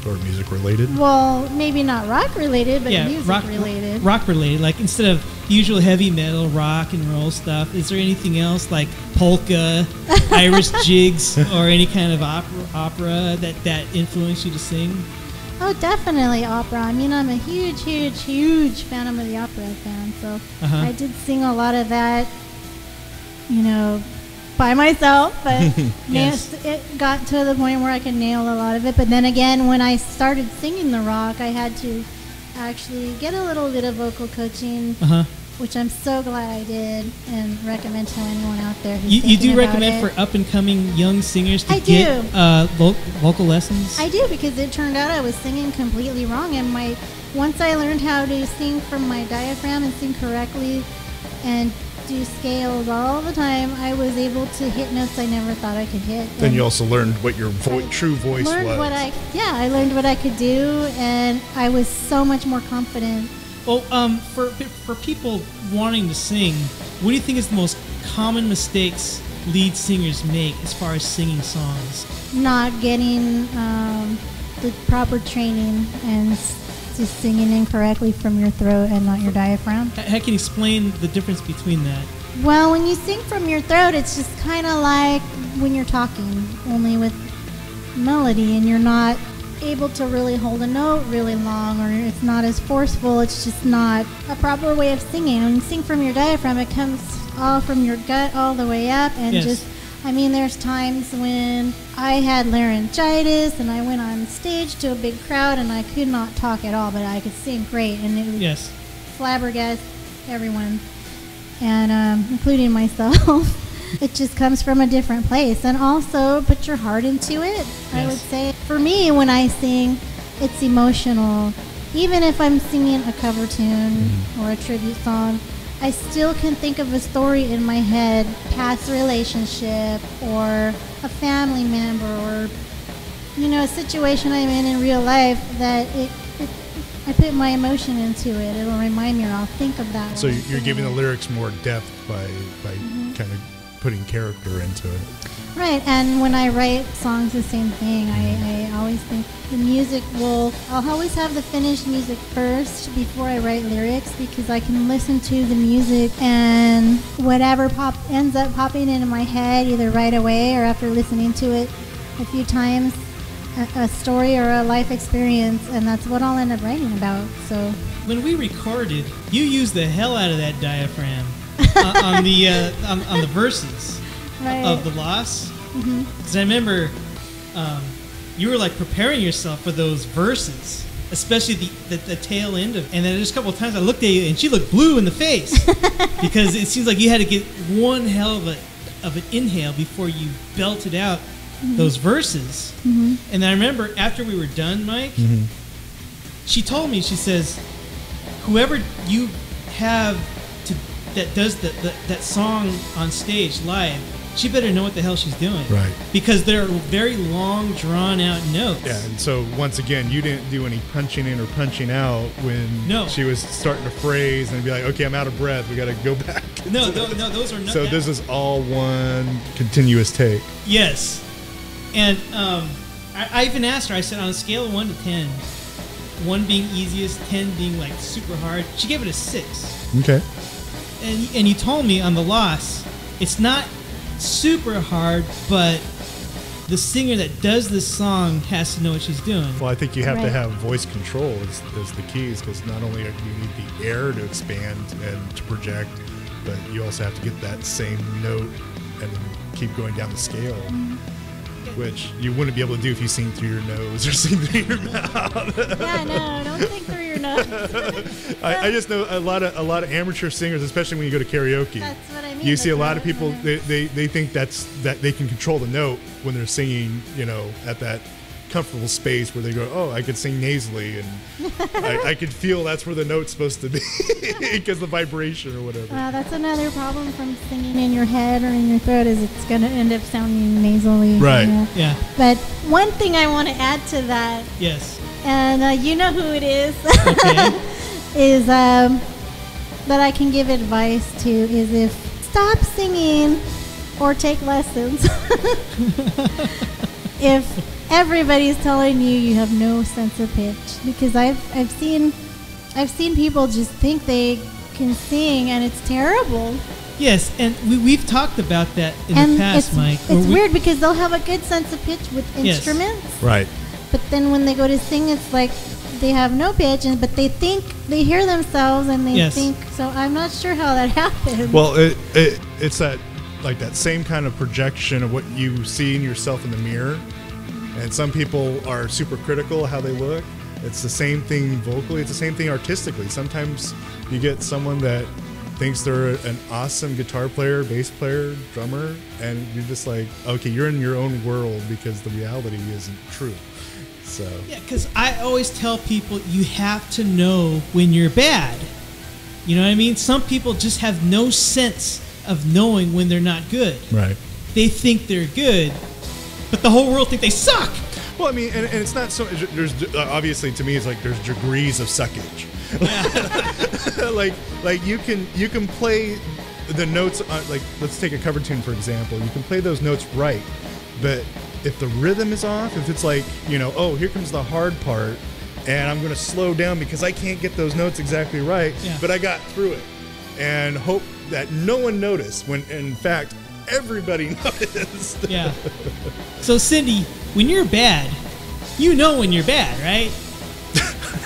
Or music related? Well, maybe not rock related, but Yeah, music related. Rock related. Like instead of usual heavy metal, rock and roll stuff, is there anything else like polka, Irish jigs, or any kind of opera that influenced you to sing? Oh, definitely opera. I mean, I'm a huge fan of the opera fan. So I did sing a lot of that, you know, by myself. But Yes. it got to the point where I could nail a lot of it. But then again, when I started singing the rock, I had to actually get a little bit of vocal coaching, which I'm so glad I did, and recommend to anyone out there who's You do thinking about recommend it. for up and coming young singers to I get do. vocal lessons? I do, because it turned out I was singing completely wrong, and once I learned how to sing from my diaphragm and sing correctly and do scales all the time, I was able to hit notes I never thought I could hit. Then you also learned what your true voice was. I learned what I could do, and I was so much more confident. Well, for people wanting to sing, what do you think is the most common mistakes lead singers make as far as singing songs? Not getting the proper training and just singing incorrectly from your throat and not your diaphragm. How can you explain the difference between that? Well, when you sing from your throat, it's just kind of like when you're talking, only with melody, and you're not able to really hold a note really long, or it's not as forceful. It's just not a proper way of singing. When you sing from your diaphragm, it comes all from your gut all the way up, and there's times when I had laryngitis and I went on stage to a big crowd and I could not talk at all, but I could sing great, and it would flabbergast everyone, and including myself. It just comes from a different place. And also put your heart into it. Yes. I would say for me, when I sing, it's emotional. Even if I'm singing a cover tune or a tribute song, I still can think of a story in my head, past relationship or a family member, or a situation I'm in real life, that I put my emotion into it. It'll remind me, or I'll think of that. So you're giving the lyrics more depth by kind of putting character into it. Right, and when I write songs, the same thing. I always think the music I'll always have the finished music first before I write lyrics, because I can listen to the music and whatever ends up popping into my head either right away or after listening to it a few times, a story or a life experience, and that's what I'll end up writing about. So when we recorded, you used the hell out of that diaphragm on the verses of The Loss. Because I remember you were like preparing yourself for those verses, especially the tail end of. And then there's a couple of times I looked at you and she looked blue in the face because it seems like you had to get one hell of an inhale before you belted out those verses. And then I remember after we were done, Mike, she told me, she says, whoever you have that does that song on stage live, she better know what the hell she's doing. Right. Because they're very long, drawn-out notes. Yeah, and so once again, you didn't do any punching in or punching out when she was starting to phrase and be like, okay, I'm out of breath. We got to go back. No, those are not. So this is all one continuous take. Yes. And I even asked her, I said, on a scale of 1 to 10, 1 being easiest, 10 being like super hard, she gave it a 6. Okay. And you told me on The Loss, it's not super hard, but the singer that does this song has to know what she's doing. Well, I think you have to have voice control is the keys, because not only do you need the air to expand and to project, but you also have to get that same note and then keep going down the scale, which you wouldn't be able to do if you sing through your nose or sing through your mouth. Yeah, no, don't sing through your nose. I just know a lot of amateur singers, especially when you go to karaoke. That's what I mean. You see a lot of people, they think that they can control the note when they're singing, at that comfortable space where they go, oh, I could sing nasally, and I could feel that's where the note's supposed to be because the vibration or whatever. That's another problem from singing in your head or in your throat is it's going to end up sounding nasally. Right. Yeah. But one thing I want to add to that. Yes. And you know who it is. Okay. Is that I can give advice to is if stop singing or take lessons. If everybody's telling you have no sense of pitch, because I've seen people just think they can sing and it's terrible. Yes, and we've talked about that in the past, Mike. It's weird because they'll have a good sense of pitch with instruments. Right. But then when they go to sing, it's like they have no pitch, but they think they hear themselves and they think. So I'm not sure how that happens. Well, it's that same kind of projection of what you see in yourself in the mirror. And some people are super critical of how they look. It's the same thing vocally. It's the same thing artistically. Sometimes you get someone that thinks they're an awesome guitar player, bass player, drummer, and you're just like, okay, you're in your own world because the reality isn't true. So yeah, because I always tell people you have to know when you're bad. You know what I mean? Some people just have no sense of knowing when they're not good. Right. They think they're good, but the whole world think they suck. Well, I mean, and it's not so. There's obviously to me, it's like there's degrees of suckage. Yeah. like you can play the notes on, like, let's take a cover tune for example. You can play those notes right, but if the rhythm is off, if it's like, oh, here comes the hard part, and I'm going to slow down because I can't get those notes exactly right, but I got through it, and hope that no one noticed when in fact everybody noticed. Yeah. So Cindy, when you're bad, you know when you're bad, right?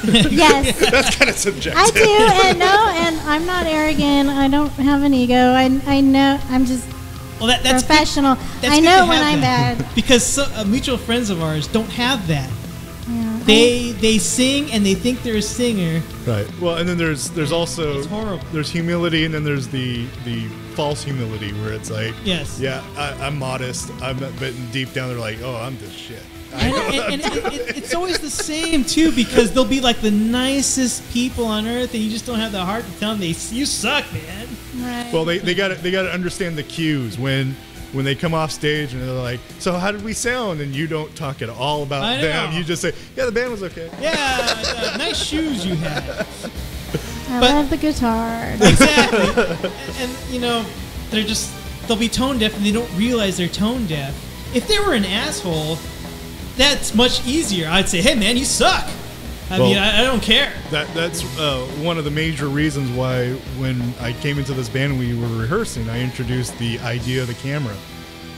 Yes. That's kind of subjective. I do, and I'm not arrogant. I don't have an ego. I know. I'm just that's professional. I know when I'm bad. Because mutual friends of ours don't have that. Yeah. They sing and they think they're a singer. Right. Well, and then there's also it's horrible. There's humility, and then there's the false humility where it's like, I'm modest. But deep down they're like, oh, I'm this shit. And it's always the same too, because they'll be like the nicest people on earth, and you just don't have the heart to tell them you suck, man. Right. Well, they got to understand the cues when they come off stage and they're like, so how did we sound? And you don't talk at all about them. You just say, yeah, the band was okay. Yeah, nice shoes you had. I love the guitar. Exactly. and they'll be tone deaf and they don't realize they're tone deaf. If they were an asshole, that's much easier. I'd say, hey man, you suck. I mean, I don't care. That's one of the major reasons why when I came into this band and we were rehearsing, I introduced the idea of the camera.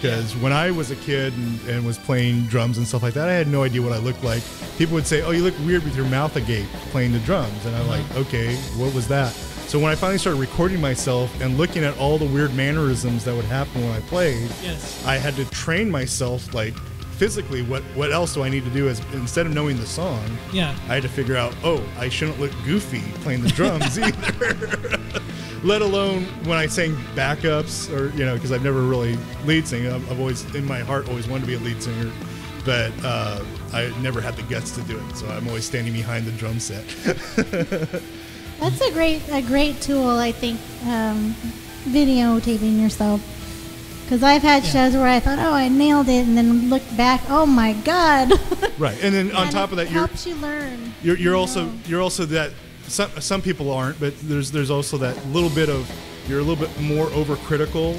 Because when I was a kid and was playing drums and stuff like that, I had no idea what I looked like. People would say, oh, you look weird with your mouth agape playing the drums. And I'm like, okay, what was that? So when I finally started recording myself and looking at all the weird mannerisms that would happen when I played, I had to train myself, like, physically, what else do I need to do? Is instead of knowing the song, I had to figure out, I shouldn't look goofy playing the drums either. Let alone when I sang backups, or because I've never really lead sing. I've always, in my heart, always wanted to be a lead singer, but I never had the guts to do it. So I'm always standing behind the drum set. That's a great tool, I think, videotaping yourself. Because I've had shows where I thought, I nailed it, and then looked back, oh my god. Right, and then on top of that, helps you learn. You're also that some people aren't, but there's also that little bit of you're a little bit more overcritical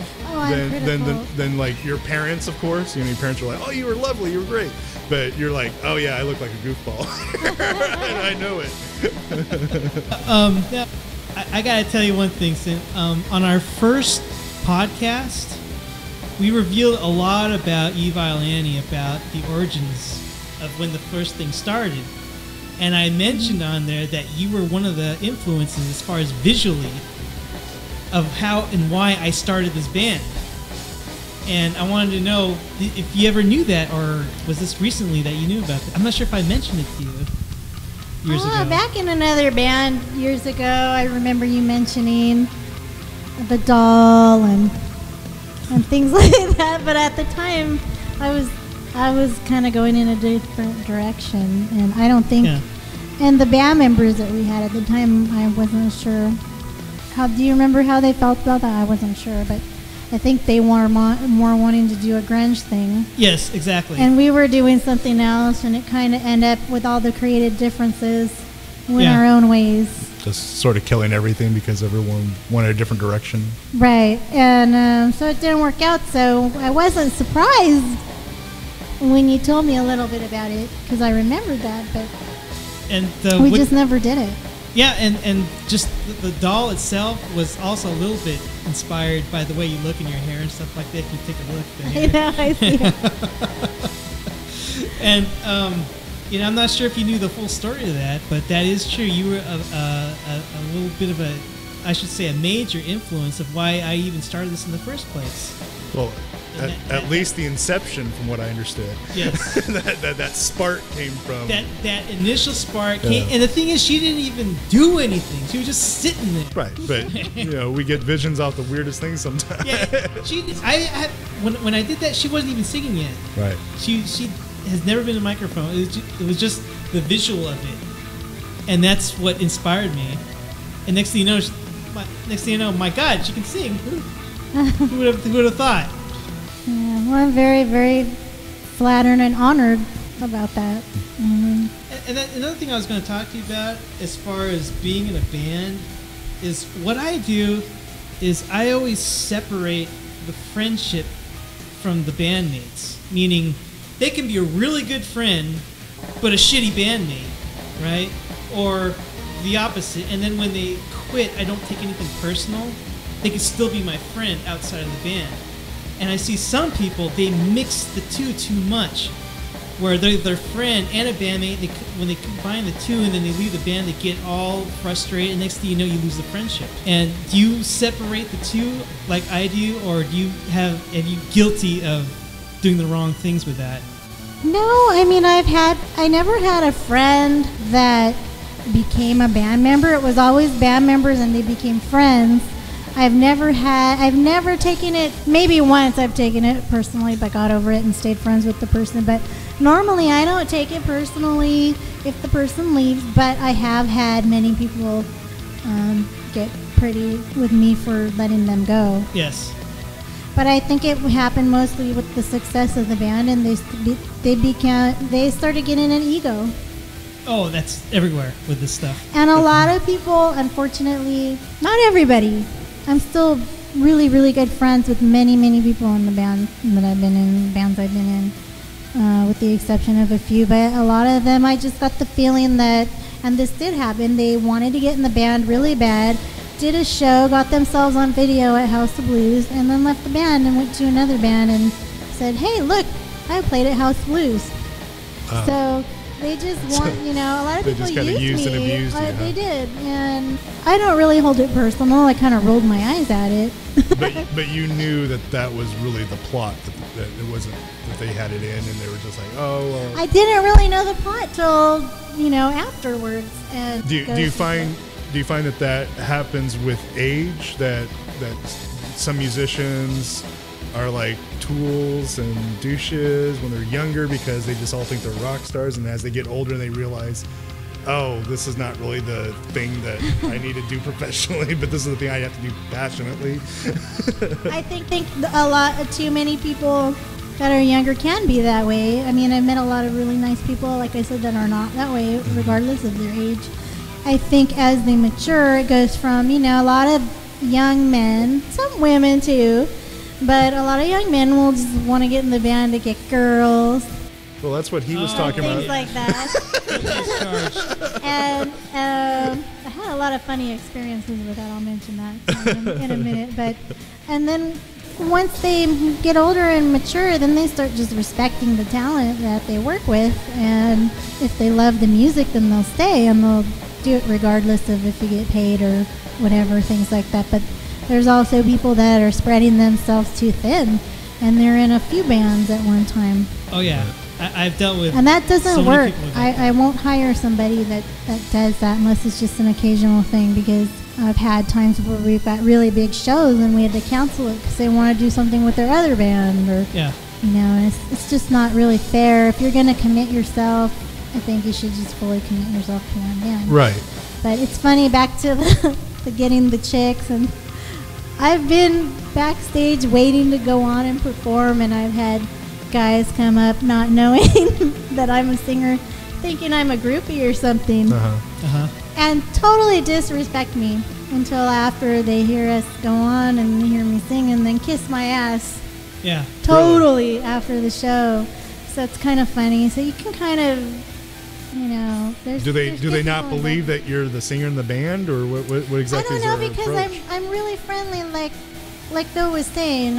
than like your parents, of course. Your parents are like, oh, you were lovely, you were great, but you're like, oh yeah, I look like a goofball, and I know it. I gotta tell you one thing, Sin. On our first podcast, we revealed a lot about Evile Annie, about the origins of when the first thing started. And I mentioned on there that you were one of the influences as far as visually of how and why I started this band. And I wanted to know if you ever knew that, or was this recently that you knew about it? I'm not sure if I mentioned it to you years ago. Back in another band years ago, I remember you mentioning the doll and things like that. But at the time, I was I was kind of going in a different direction, and I don't think. Yeah. And the band members that we had at the time, I wasn't sure. How do you remember how they felt about that? I wasn't sure, but I think they were more wanting to do a grunge thing. Yes, exactly. And we were doing something else, and it kind of ended up with all the creative differences, went our own ways. Just sort of killing everything because everyone wanted a different direction. Right, and so it didn't work out. So I wasn't surprised when you told me a little bit about it, because I remembered that, but we just never did it. Yeah, and just the doll itself was also a little bit inspired by the way you look in your hair and stuff like that. If you take a look at the hair. I know, I see it. And, I'm not sure if you knew the full story of that, but that is true. You were a little bit of a major influence of why I even started this in the first place. Well, at least the inception, from what I understood. Yes. that spark came from... That initial spark came... And the thing is, she didn't even do anything. She was just sitting there. Right, but, we get visions off the weirdest things sometimes. Yeah, when I did that, she wasn't even singing yet. Right. She has never been a microphone. It was just the visual of it. And that's what inspired me. And next thing you know, my God, she can sing. Who would have thought? Yeah, well, I'm very, very flattered and honored about that. And another thing I was going to talk to you about as far as being in a band is what I do is I always separate the friendship from the bandmates. Meaning they can be a really good friend but a shitty bandmate, right? Or the opposite. And then when they quit, I don't take anything personal. They can still be my friend outside of the band. And I see some people, they mix the two too much, where they're their friend and a bandmate. When they combine the two and then they leave the band, they get all frustrated. And next thing you know, you lose the friendship. And do you separate the two like I do, or have you guilty of doing the wrong things with that? No, I mean I never had a friend that became a band member. It was always band members and they became friends. I've never taken it, maybe once I've taken it personally, but got over it and stayed friends with the person. But normally I don't take it personally if the person leaves, but I have had many people get pretty with me for letting them go. Yes. But I think it happened mostly with the success of the band, and they started getting an ego. Oh, that's everywhere with this stuff. And a lot of people, unfortunately, not everybody. I'm still really, really good friends with many, many people in the band that I've been in, bands I've been in, with the exception of a few. But a lot of them, I just got the feeling that, and this did happen, they wanted to get in the band really bad, did a show, got themselves on video at House of Blues, and then left the band and went to another band and said, hey, look, I played at House of Blues. So they just want, a lot of people used and me. abused you. They did, and I don't really hold it personal. I kind of rolled my eyes at it. but you knew that was really the plot, that it wasn't that they had it in and they were just like, oh, well. I didn't really know the plot till, afterwards. And do you find that happens with age, that some musicians are like tools and douches when they're younger because they just all think they're rock stars, and as they get older they realize, oh, this is not really the thing that I need to do professionally, but this is the thing I have to do passionately? I think a lot too many people that are younger can be that way. I mean, I've met a lot of really nice people, like I said, that are not that way regardless of their age. I think as they mature, it goes from, a lot of young men, some women too, but a lot of young men will just want to get in the band to get girls. Well, that's what he was talking about. Things like that. And I had a lot of funny experiences with that. I'll mention that in a minute. And then once they get older and mature, then they start just respecting the talent that they work with. And if they love the music, then they'll stay and they'll do it regardless of if you get paid or whatever, things like that. But there's also people that are spreading themselves too thin, and they're in a few bands at one time. Oh yeah, I've dealt with, and that doesn't work. I won't hire somebody that does that unless it's just an occasional thing, because I've had times where we've got really big shows and we had to cancel it because they want to do something with their other band, or You know, and it's just not really fair. If you're going to commit yourself, I think you should just fully commit yourself to one band. Right. But it's funny, back to the getting the chicks, and I've been backstage waiting to go on and perform, and I've had guys come up not knowing that I'm a singer, thinking I'm a groupie or something, and totally disrespect me until after they hear us go on and hear me sing, and then kiss my ass. Yeah. Totally after the show. So it's kind of funny. So you can kind of, you know, do they not believe that you're the singer in the band, or what exactly? I don't know, because I'm really friendly, like Bill was saying.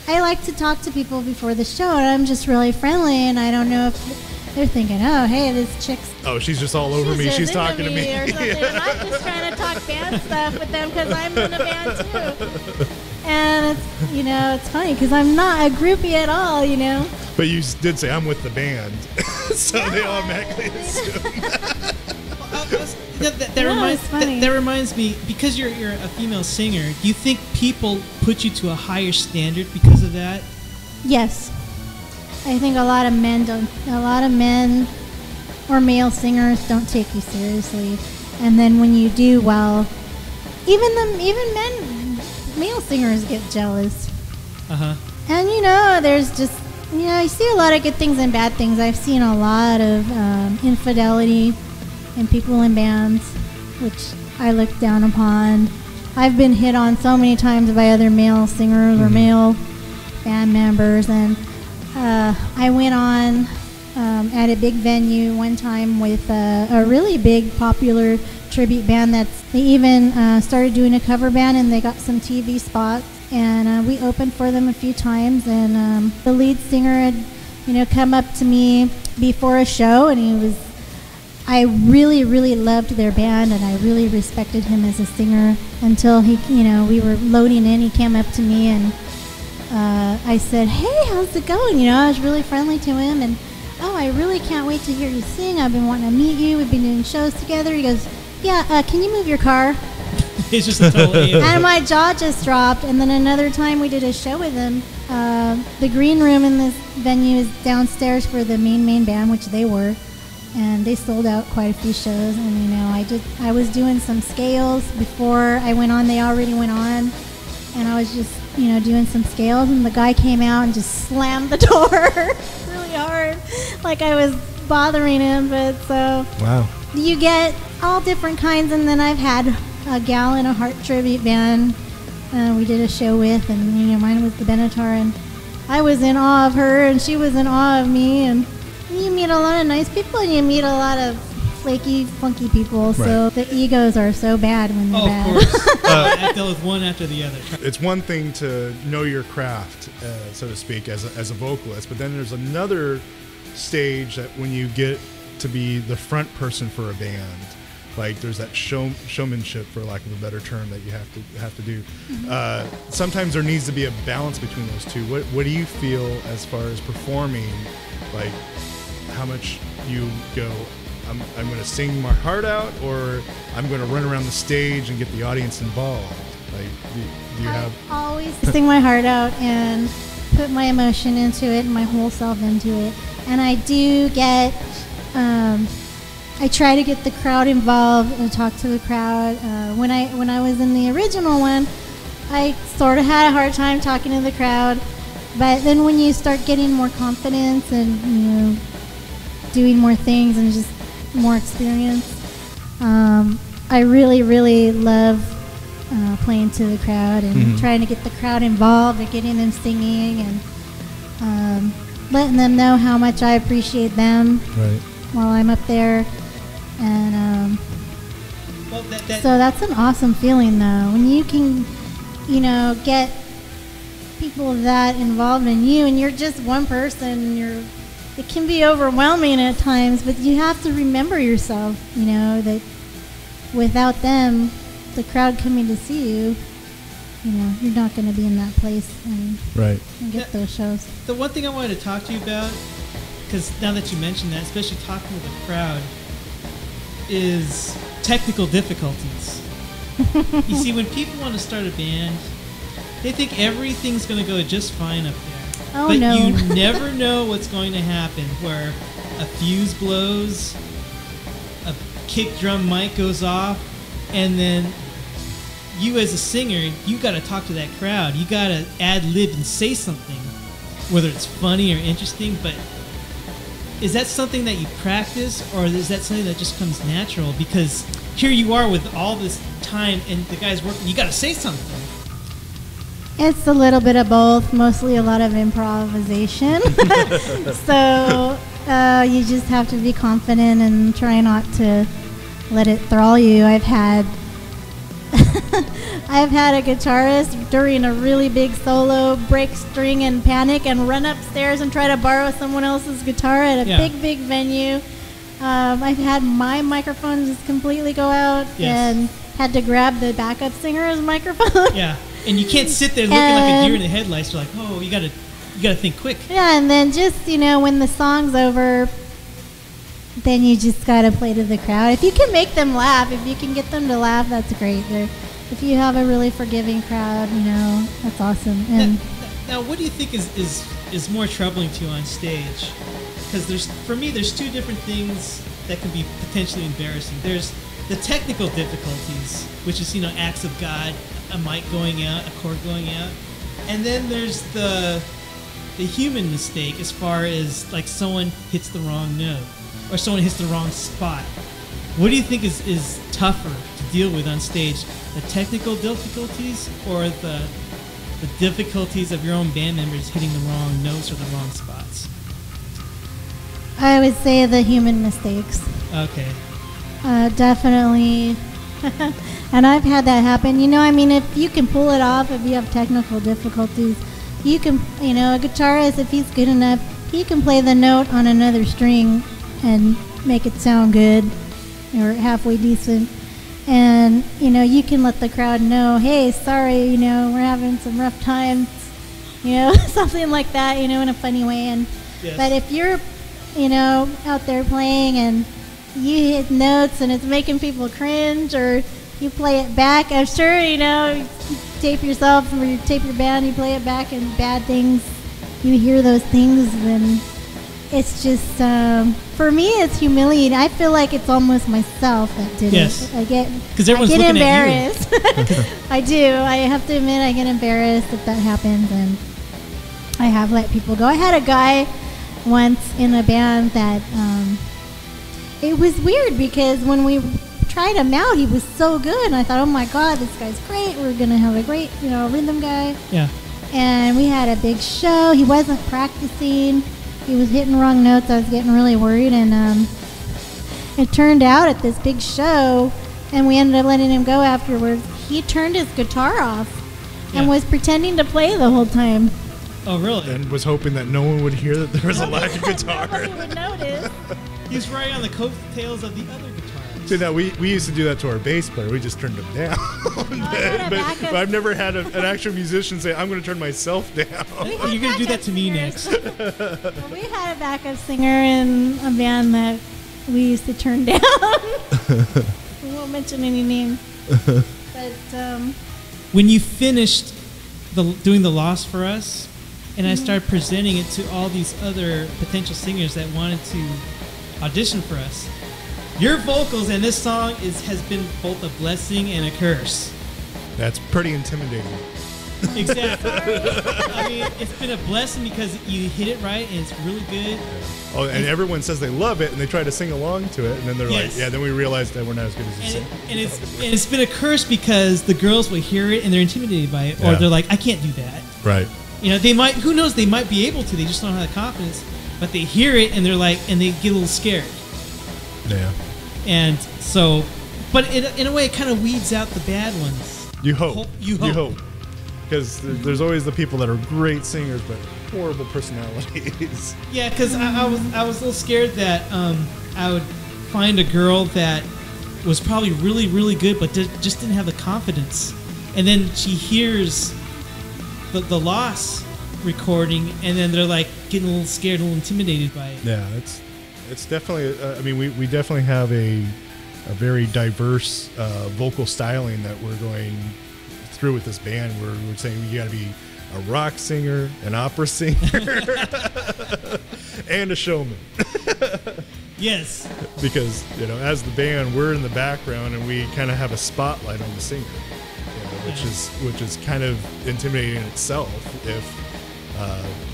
I like to talk to people before the show, and I'm just really friendly, and I don't know if they're thinking, oh, hey, this chick's... Oh, she's just all over me. She's talking to me. Or something. And I'm just trying to talk band stuff with them because I'm in a band too. And it's, you know, it's funny because I'm not a groupie at all, you know. But you did say I'm with the band, so they automatically assume. That reminds me, because you're a female singer, do you think people put you to a higher standard because of that? Yes. I think a lot of men or male singers don't take you seriously. And then when you do well, male singers get jealous. And you know, there's just, you know, you see a lot of good things and bad things. I've seen a lot of infidelity in people in bands, which I look down upon. I've been hit on so many times by other male singers or male band members, and I went on at a big venue one time with a really big popular tribute band they even started doing a cover band, and they got some TV spots, and we opened for them a few times, and the lead singer had, you know, come up to me before a show, and I really, really loved their band, and I really respected him as a singer until we were loading in. He came up to me, and I said, hey, how's it going? You know, I was really friendly to him, and I really can't wait to hear you sing. I've been wanting to meet you. We've been doing shows together. He goes, yeah, can you move your car? He's just a total idiot. And my jaw just dropped. And then another time we did a show with him. The green room in this venue is downstairs for the main band, which they were. And they sold out quite a few shows. And, you know, I was doing some scales before I went on. They already went on. And I was just, you know, doing some scales. And the guy came out and just slammed the door really hard. Like I was bothering him. But so... Wow. You get all different kinds. And then I've had a gal in a Heart tribute band we did a show with. And, you know, mine was the Benatar. And I was in awe of her. And she was in awe of me. And you meet a lot of nice people, and you meet a lot of flaky, funky people. Right. So the egos are so bad when they're bad. Of course. I dealt with one after the other. It's one thing to know your craft, so to speak, as a vocalist, but then there's another stage that when you get to be the front person for a band, like there's that showmanship, for lack of a better term, that you have to do. Sometimes there needs to be a balance between those two. What do you feel as far as performing, like how much you go, I'm going to sing my heart out, or I'm going to run around the stage and get the audience involved? Like, do you have... I always sing my heart out and put my emotion into it and my whole self into it. And I do get... I try to get the crowd involved and talk to the crowd. When I was in the original one, I sort of had a hard time talking to the crowd. But then when you start getting more confidence and, you know, doing more things and just more experience, I really, really love playing to the crowd and trying to get the crowd involved and getting them singing and letting them know how much I appreciate them while I'm up there. And so that's an awesome feeling, though, when you can, you know, get people that involved in you, and you're just one person. It can be overwhelming at times, but you have to remember yourself, you know, that without them, the crowd coming to see you, you know, you're not going to be in that place and get those shows. The one thing I wanted to talk to you about, because now that you mentioned that, especially talking with the crowd, is technical difficulties. You see, when people want to start a band, they think everything's going to go just fine up there. Oh, but no. you never know what's going to happen, where a fuse blows, a kick drum mic goes off, and then you as a singer, you got to talk to that crowd. You got to ad-lib and say something, whether it's funny or interesting. But is that something that you practice, or is that something that just comes natural? Because here you are with all this time and the guy's working, you got to say something. It's a little bit of both, mostly a lot of improvisation. So you just have to be confident and try not to let it thrall you. I've had a guitarist during a really big solo break string and panic and run upstairs and try to borrow someone else's guitar at a big venue. I've had my microphone just completely go out and had to grab the backup singer's microphone. Yeah. And you can't sit there looking like a deer in the headlights. You're like, oh, you gotta think quick. Yeah, and then just, when the song's over, then you just gotta play to the crowd. If you can make them laugh, if you can get them to laugh, that's great. If you have a really forgiving crowd, that's awesome. And now, what do you think is more troubling to you on stage? Because for me, there's two different things that can be potentially embarrassing. There's the technical difficulties, which is acts of God, a mic going out, a chord going out, and then there's the human mistake as far as like someone hits the wrong note or someone hits the wrong spot. What do you think is tougher to deal with on stage, the technical difficulties or the difficulties of your own band members hitting the wrong notes or the wrong spots? I would say the human mistakes. Okay. Definitely. And I've had that happen. If you can pull it off, if you have technical difficulties, you can, a guitarist, if he's good enough, he can play the note on another string and make it sound good or halfway decent. And, you can let the crowd know, hey, sorry, we're having some rough times, something like that, in a funny way. And But if you're, out there playing and you hit notes and it's making people cringe, or you play it back, I'm sure, you tape yourself or you tape your band, you play it back and bad things, you hear those things, then it's just, for me, it's humiliating. I feel like it's almost myself that did it. I get embarrassed. I do. I have to admit, I get embarrassed if that happens, and I have let people go. I had a guy once in a band that, it was weird because when we tried him out, he was so good, and I thought, oh my God, this guy's great. We're gonna have a great, rhythm guy. Yeah. And we had a big show. He wasn't practicing. He was hitting wrong notes. I was getting really worried, and it turned out at this big show, and we ended up letting him go afterwards. He turned his guitar off and was pretending to play the whole time. Oh, really? And was hoping that no one would hear that there was a lack of guitar. Nobody would notice. He's riding on the coattails of the other guitar. So now we used to do that to our bass player. We just turned him down. But I've never had an actual musician say, I'm going to turn myself down. You're going to do that to me next. Well, we had a backup singer in a band that we used to turn down. We won't mention any names. But when you finished doing the Lost for us, and I started presenting it to all these other potential singers that wanted to audition for us, your vocals in this song has been both a blessing and a curse. That's pretty intimidating. Exactly. I mean, it's been a blessing because you hit it right and it's really good. Oh, and everyone says they love it and they try to sing along to it, and then they're like, yeah, then we realized that we're not as good as you sing. And it's been a curse because the girls will hear it and they're intimidated by it, or they're like, I can't do that. Right. They might, who knows, they might be able to, they just don't have the confidence, but they hear it and they're like, and they get a little scared. Yeah. And so, but in a way, it kind of weeds out the bad ones. You hope. You hope. Because there's always the people that are great singers but horrible personalities. Yeah, because I was a little scared that I would find a girl that was probably really, really good but just didn't have the confidence. And then she hears the Lost recording, and then they're like getting a little scared, a little intimidated by it. Yeah, it's definitely. I mean, we definitely have a very diverse vocal styling that we're going through with this band. We're saying you got to be a rock singer, an opera singer, and a showman. Yes. Because, you know, as the band, we're in the background and we kind of have a spotlight on the singer, you know, which is kind of intimidating in itself. If,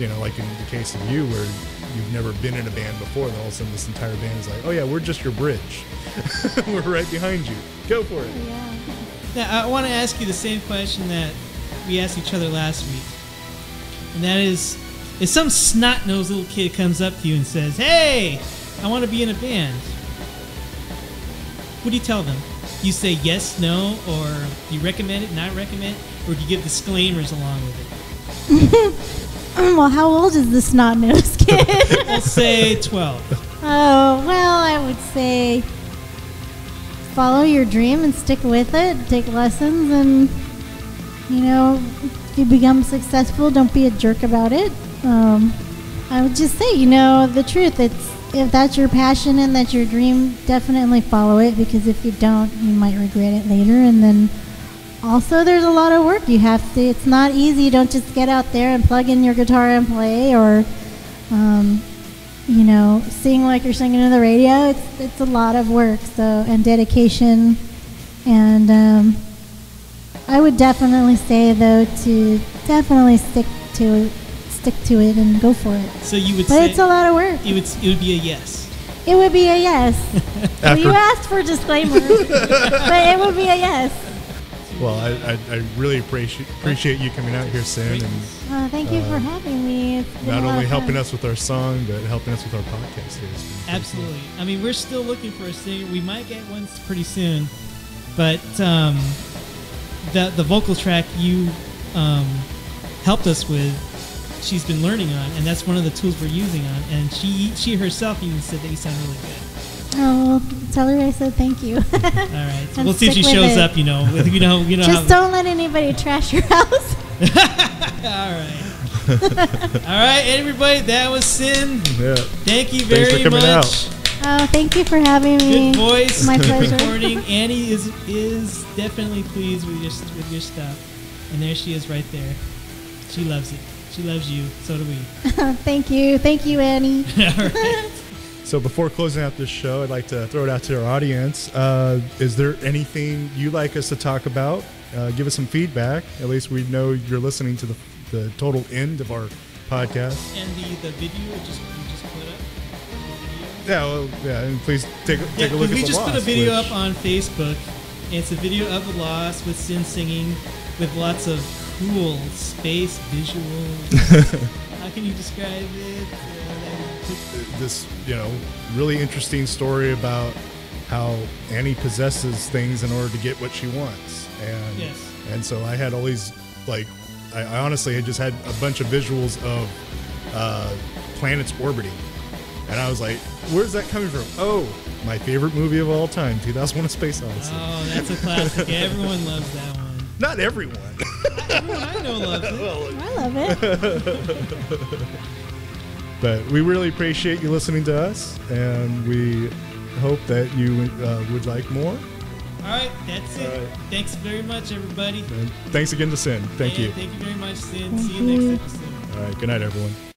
you know, like in the case of you, where you've never been in a band before, and all of a sudden this entire band is like, oh yeah, we're just your bridge. We're right behind you. Go for it. Yeah. Now, I want to ask you the same question that we asked each other last week. And that is, if some snot-nosed little kid comes up to you and says, hey, I want to be in a band, what do you tell them? Do you say yes, no, or do you recommend it, not recommend it, or do you give disclaimers along with it? Well, how old is this snot-nosed kid? I'll say 12. Oh, well, I would say follow your dream and stick with it. Take lessons, and, you know, if you become successful, don't be a jerk about it. I would just say, you know, the truth. If that's your passion and that's your dream, definitely follow it, because if you don't, you might regret it later. And then also, there's a lot of work you have to. It's not easy. Don't just get out there and plug in your guitar and play, or you know, sing like you're singing on the radio. It's a lot of work, and dedication. And I would definitely say, though, to definitely stick to it and go for it. So you would but say it's a lot of work. It would be a yes. It would be a yes. Well, you asked for a disclaimer, but it would be a yes. Well, I really appreciate you coming out here, Sin, and Thank you for having me. It's been not a lot only of helping fun. us with our song, but helping us with our podcast here. Absolutely. I mean, we're still looking for a singer. We might get one pretty soon, but the vocal track you helped us with, she's been learning on, and that's one of the tools we're using on. And she herself even said that you sound really good. Oh, well, tell her I said thank you. All right, so And we'll see if she stick with shows it. up. You know. Just don't let anybody trash your house. All right. All right, everybody. That was Sin. Yeah. Thank you Thanks very for coming much. out. Oh, thank you for having me. Good voice. My Good pleasure. recording. Annie is definitely pleased with your stuff, and there she is right there. She loves it. She loves you. So do we. Thank you, Annie. All right. So before closing out this show, I'd like to throw it out to our audience. Is there anything you'd like us to talk about? Give us some feedback. At least we know you're listening to the total end of our podcast. And the video you just put up. Yeah, well, yeah, and please take a look at the We just put a Lost, video which- up on Facebook. And it's a video of The Lost with Sin singing with lots of cool space visuals. How can you describe it? This, you know, really interesting story about how Annie possesses things in order to get what she wants. And Yes. and so I had all these, like, I honestly had just had a bunch of visuals of planets orbiting. And I was like, where's that coming from? Oh, my favorite movie of all time, 2001: A Space Odyssey. Oh, that's a classic. Everyone loves that one. Not everyone. Everyone I know loves it. I love it. But we really appreciate you listening to us, and we hope that you would like more. All right, that's it. All right. Thanks very much, everybody. And thanks again to Sin. Thank you. Thank you very much, Sin. Thank See you you. next episode. All right, good night, everyone.